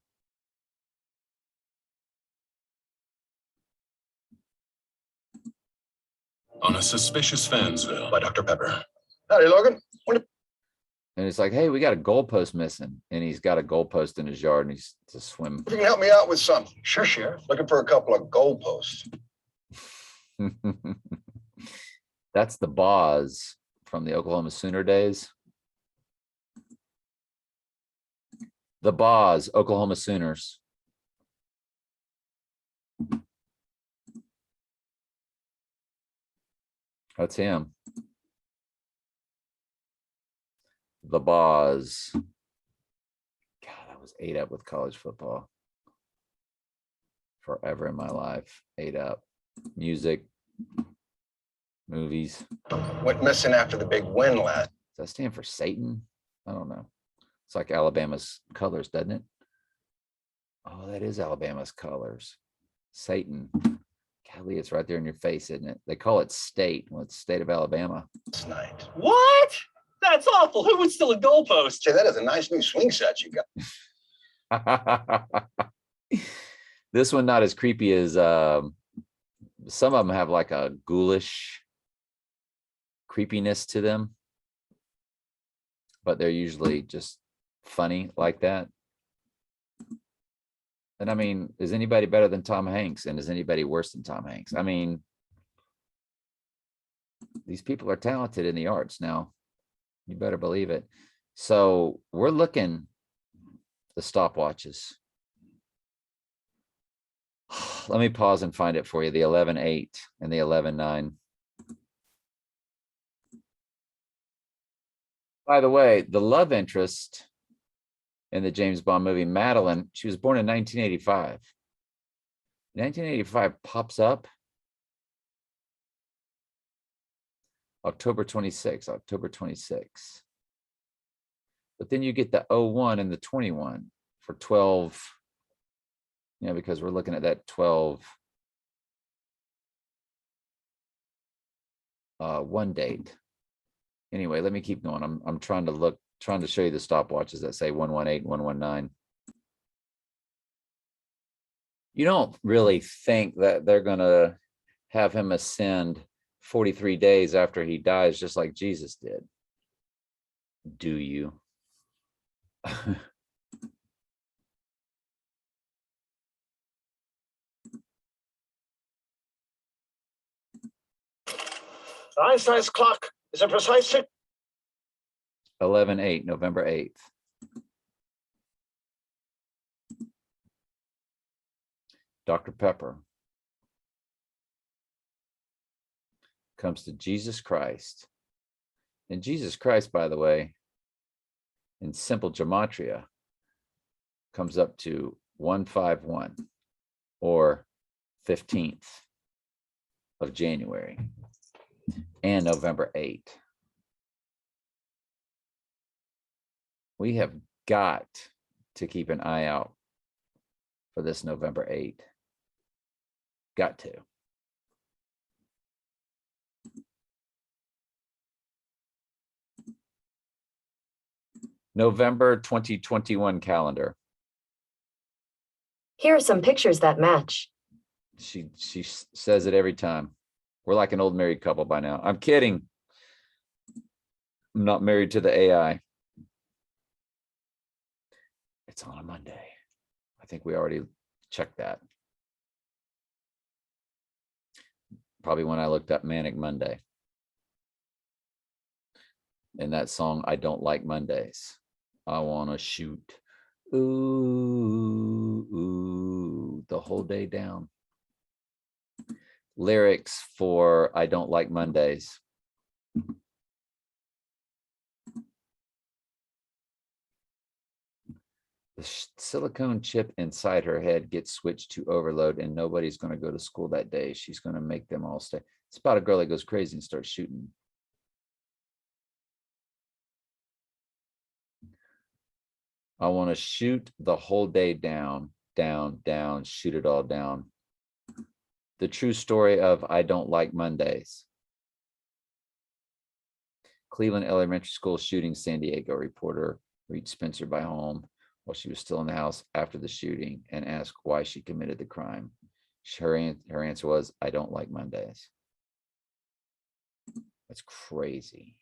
On a suspicious Fansville by Dr. Pepper. Howdy, Logan. And it's like, hey, we got a goalpost missing. And he's got a goalpost in his yard and he's to swim. You can help me out with something. Sure, Sheriff. Looking for a couple of goalposts. That's the Boz from the Oklahoma Sooner days. The Boz, Oklahoma Sooners. That's him. The Boz. God, I was ate up with college football. Forever in my life. Ate up. Music. Movies. Went missing after the big win last. Does that stand for Satan? I don't know. It's like Alabama's colors, doesn't it? Oh, that is Alabama's colors. Satan. Golly, it's right there in your face, isn't it? They call it state. Well, it's state of Alabama. Night. What? That's awful. Who would steal a goalpost? Say, that is a nice new swing set you got. This one not as creepy as some of them have like a ghoulish creepiness to them, but they're usually just funny like that. And I mean, is anybody better than Tom Hanks? And is anybody worse than Tom Hanks? I mean, these people are talented in the arts now. You better believe it. So we're looking the stopwatches. Let me pause and find it for you. The 11-8 and the 11-9. By the way, the love interest in the James Bond movie, Madeline, she was born in 1985. 1985 pops up October 26, October 26. But then you get the 01 and the 21 for 12, you know, because we're looking at that 12 one date. Anyway, let me keep going. I'm trying to show you the stopwatches that say 118 and 119. You don't really think that they're gonna have him ascend 43 days after he dies, just like Jesus did, do you? Einstein's clock is a precise 11-8, November 8th. Dr. Pepper comes to Jesus Christ. And Jesus Christ, by the way, in simple gematria, comes up to 151 or 15th of January and November 8. We have got to keep an eye out for this November 8. Got to. November 2021 calendar. Here are some pictures that match. She says it every time. We're like an old married couple by now. I'm kidding. I'm not married to the AI. It's on a Monday. I think we already checked that. Probably when I looked up Manic Monday. And that song, I Don't Like Mondays. I want to shoot. Ooh, ooh, the whole day down. Lyrics for I Don't Like Mondays. The silicone chip inside her head gets switched to overload and nobody's going to go to school that day. She's going to make them all stay. It's about a girl that goes crazy and starts shooting. I want to shoot the whole day down, down, down, shoot it all down. The true story of I Don't Like Mondays. Cleveland Elementary School shooting, San Diego reporter reached Spencer by home while she was still in the house after the shooting and asked why she committed the crime. Her answer was, I don't like Mondays. That's crazy.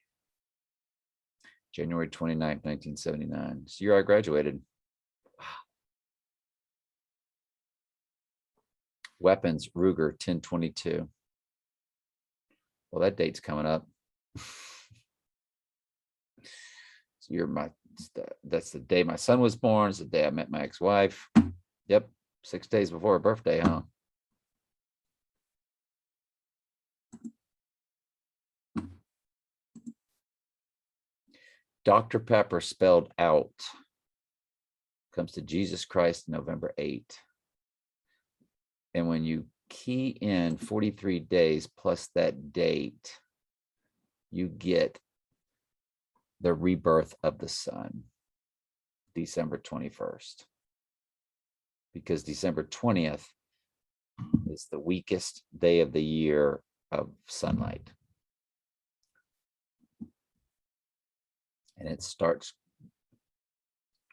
January 29th, 1979. It's the year I graduated. Wow. Weapons, Ruger 1022. Well, that date's coming up. That's the day my son was born. It's the day I met my ex-wife. Yep, 6 days before her birthday, huh? Dr. Pepper spelled out. Comes to Jesus Christ, November 8. And when you key in 43 days plus that date, you get the rebirth of the sun, December 21st. Because December 20th is the weakest day of the year of sunlight. And it starts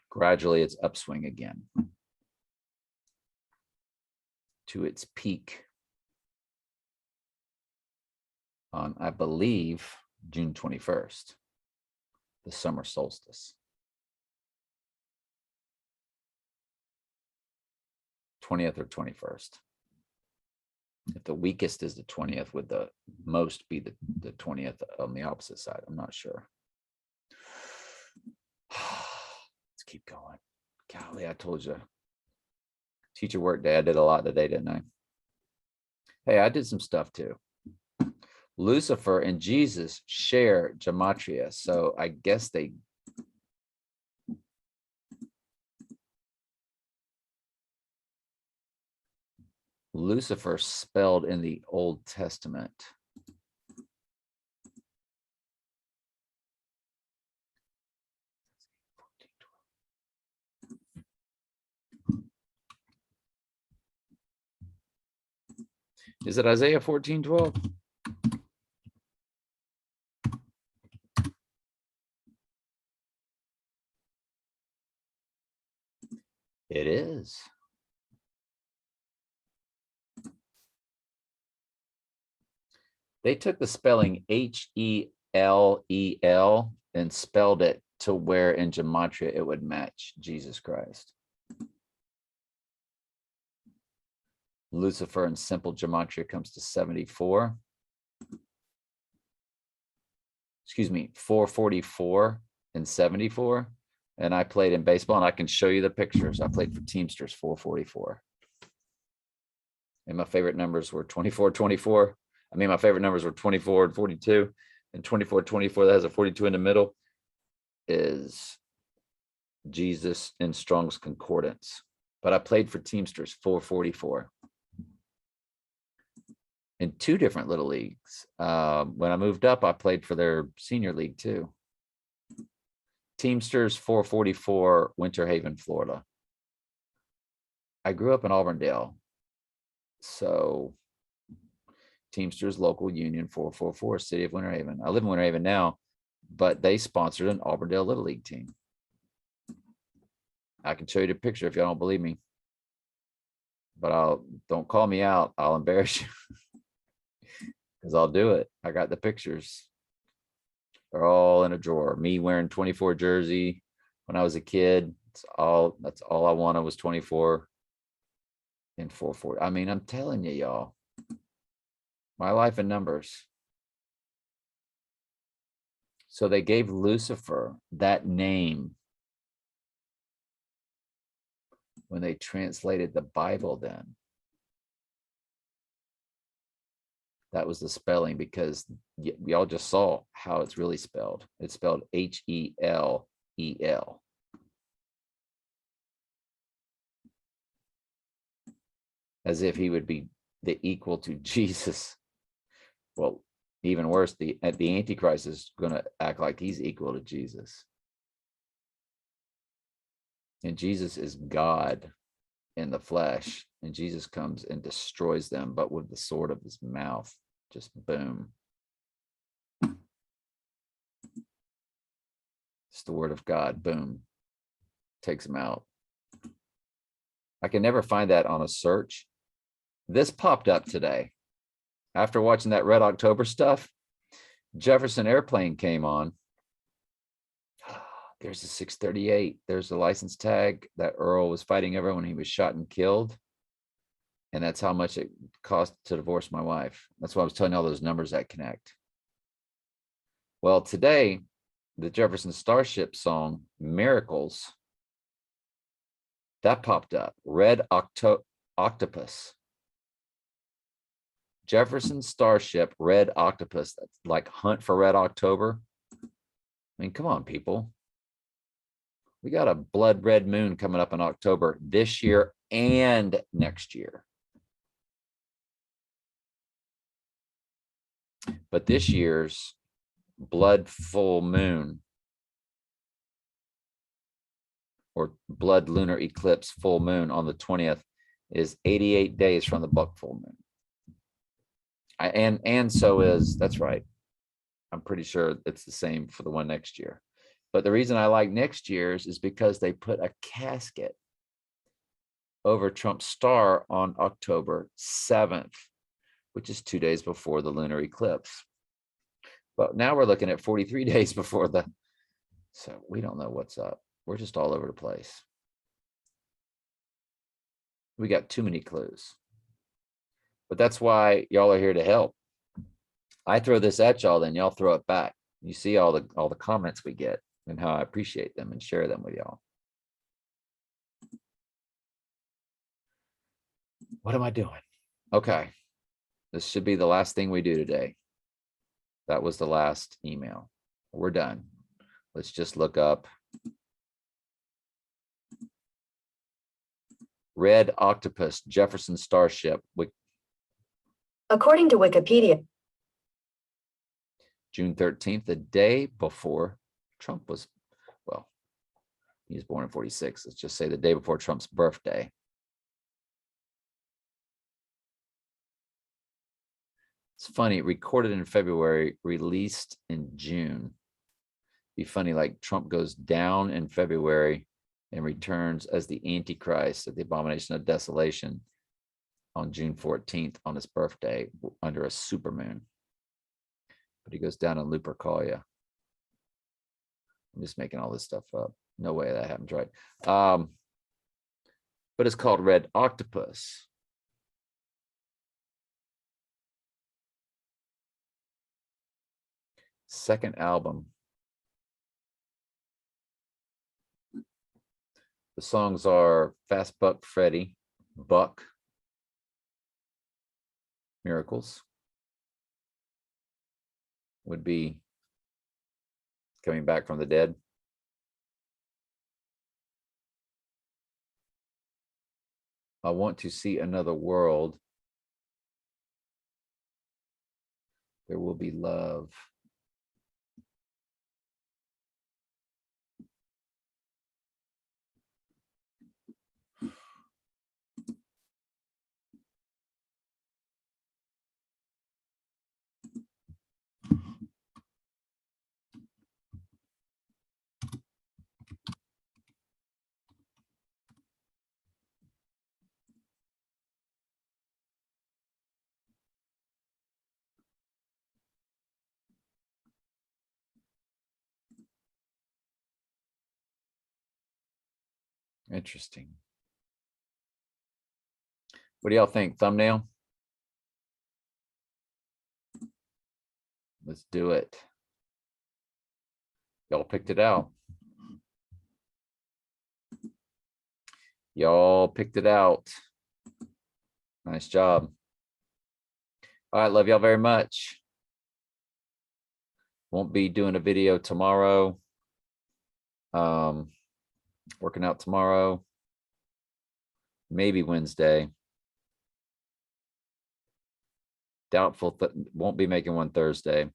gradually its upswing again to its peak on, I believe, June 21st, the summer solstice. 20th or 21st. If the weakest is the 20th, would the most be the 20th on the opposite side? I'm not sure. Let's keep going. Golly, I told you. Teacher work day. I did a lot today, didn't I? Hey, I did some stuff too. Lucifer and Jesus share gematria. So I guess they Lucifer spelled in the Old Testament. Is it Isaiah 14:12? It is. They took the spelling H-E-L-E-L and spelled it to where in gematria it would match Jesus Christ. Lucifer in simple gematria comes to 74. Excuse me, 444 and 74. And I played in baseball, and I can show you the pictures. I played for Teamsters 444. And my favorite numbers were 24, 24. I mean, my favorite numbers were 24 and 42. And 24, 24, that has a 42 in the middle, is Jesus in Strong's Concordance. But I played for Teamsters 444. In 2 different little leagues. When I moved up, I played for their senior league too. Teamsters 444, Winter Haven, Florida. I grew up in Auburndale. So Teamsters Local Union 444, City of Winter Haven. I live in Winter Haven now, but they sponsored an Auburndale Little League team. I can show you the picture if y'all don't believe me. But don't call me out. I'll embarrass you. Because I'll do it. I got the pictures. They're all in a drawer. Me wearing 24 jersey when I was a kid. That's all I wanted was 24 and 440. I mean, I'm telling you, y'all. My life in numbers. So they gave Lucifer that name when they translated the Bible then. That was the spelling, because y'all just saw how it's really spelled. It's spelled Hellel. As if he would be the equal to Jesus. Well, even worse, the Antichrist is going to act like he's equal to Jesus. And Jesus is God in the flesh. And Jesus comes and destroys them, but with the sword of his mouth. Just boom. It's the word of God. Boom. Takes them out. I can never find that on a search. This popped up today. After watching that Red October stuff, Jefferson Airplane came on. There's a 638. There's the license tag that Earl was fighting over when he was shot and killed. And that's how much it cost to divorce my wife. That's why I was telling you all those numbers that connect. Well, today, the Jefferson Starship song, Miracles, that popped up. Red Octopus. Jefferson Starship, Red Octopus. That's like Hunt for Red October. I mean, come on, people. We got a blood red moon coming up in October this year and next year. But this year's blood full moon, or blood lunar eclipse full moon on the 20th, is 88 days from the buck full moon. And so is, that's right. I'm pretty sure it's the same for the one next year. But the reason I like next year's is because they put a casket over Trump's star on October 7th, which is 2 days before the lunar eclipse. But now we're looking at 43 days before so we don't know what's up. We're just all over the place. We got too many clues. But that's why y'all are here to help. I throw this at y'all, then y'all throw it back. You see all the comments we get and how I appreciate them and share them with y'all. What am I doing? Okay. This should be the last thing we do today. That was the last email. We're done. Let's just look up Red Octopus, Jefferson Starship. According to Wikipedia, June 13th, the day before Trump was, well, he was born in 46. Let's just say the day before Trump's birthday. It's funny, recorded in February, released in June. Be funny, like Trump goes down in February and returns as the Antichrist at the Abomination of Desolation on June 14th on his birthday under a supermoon. But he goes down in Lupercalia. I'm just making all this stuff up. No way that happens, right? But it's called Red Octopus. Second album. The songs are Fast Buck Freddy, Buck, Miracles would be Coming Back from the Dead. I Want to See Another World. There Will Be Love. Interesting. What do y'all think? Thumbnail? Let's do it. Y'all picked it out. Y'all picked it out. Nice job. All right, love y'all very much. Won't be doing a video tomorrow. Working out tomorrow. Maybe Wednesday. Doubtful that won't be making one Thursday.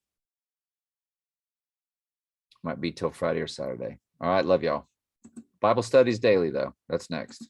Might be till Friday or Saturday. All right, love y'all. Bible studies daily though. That's next.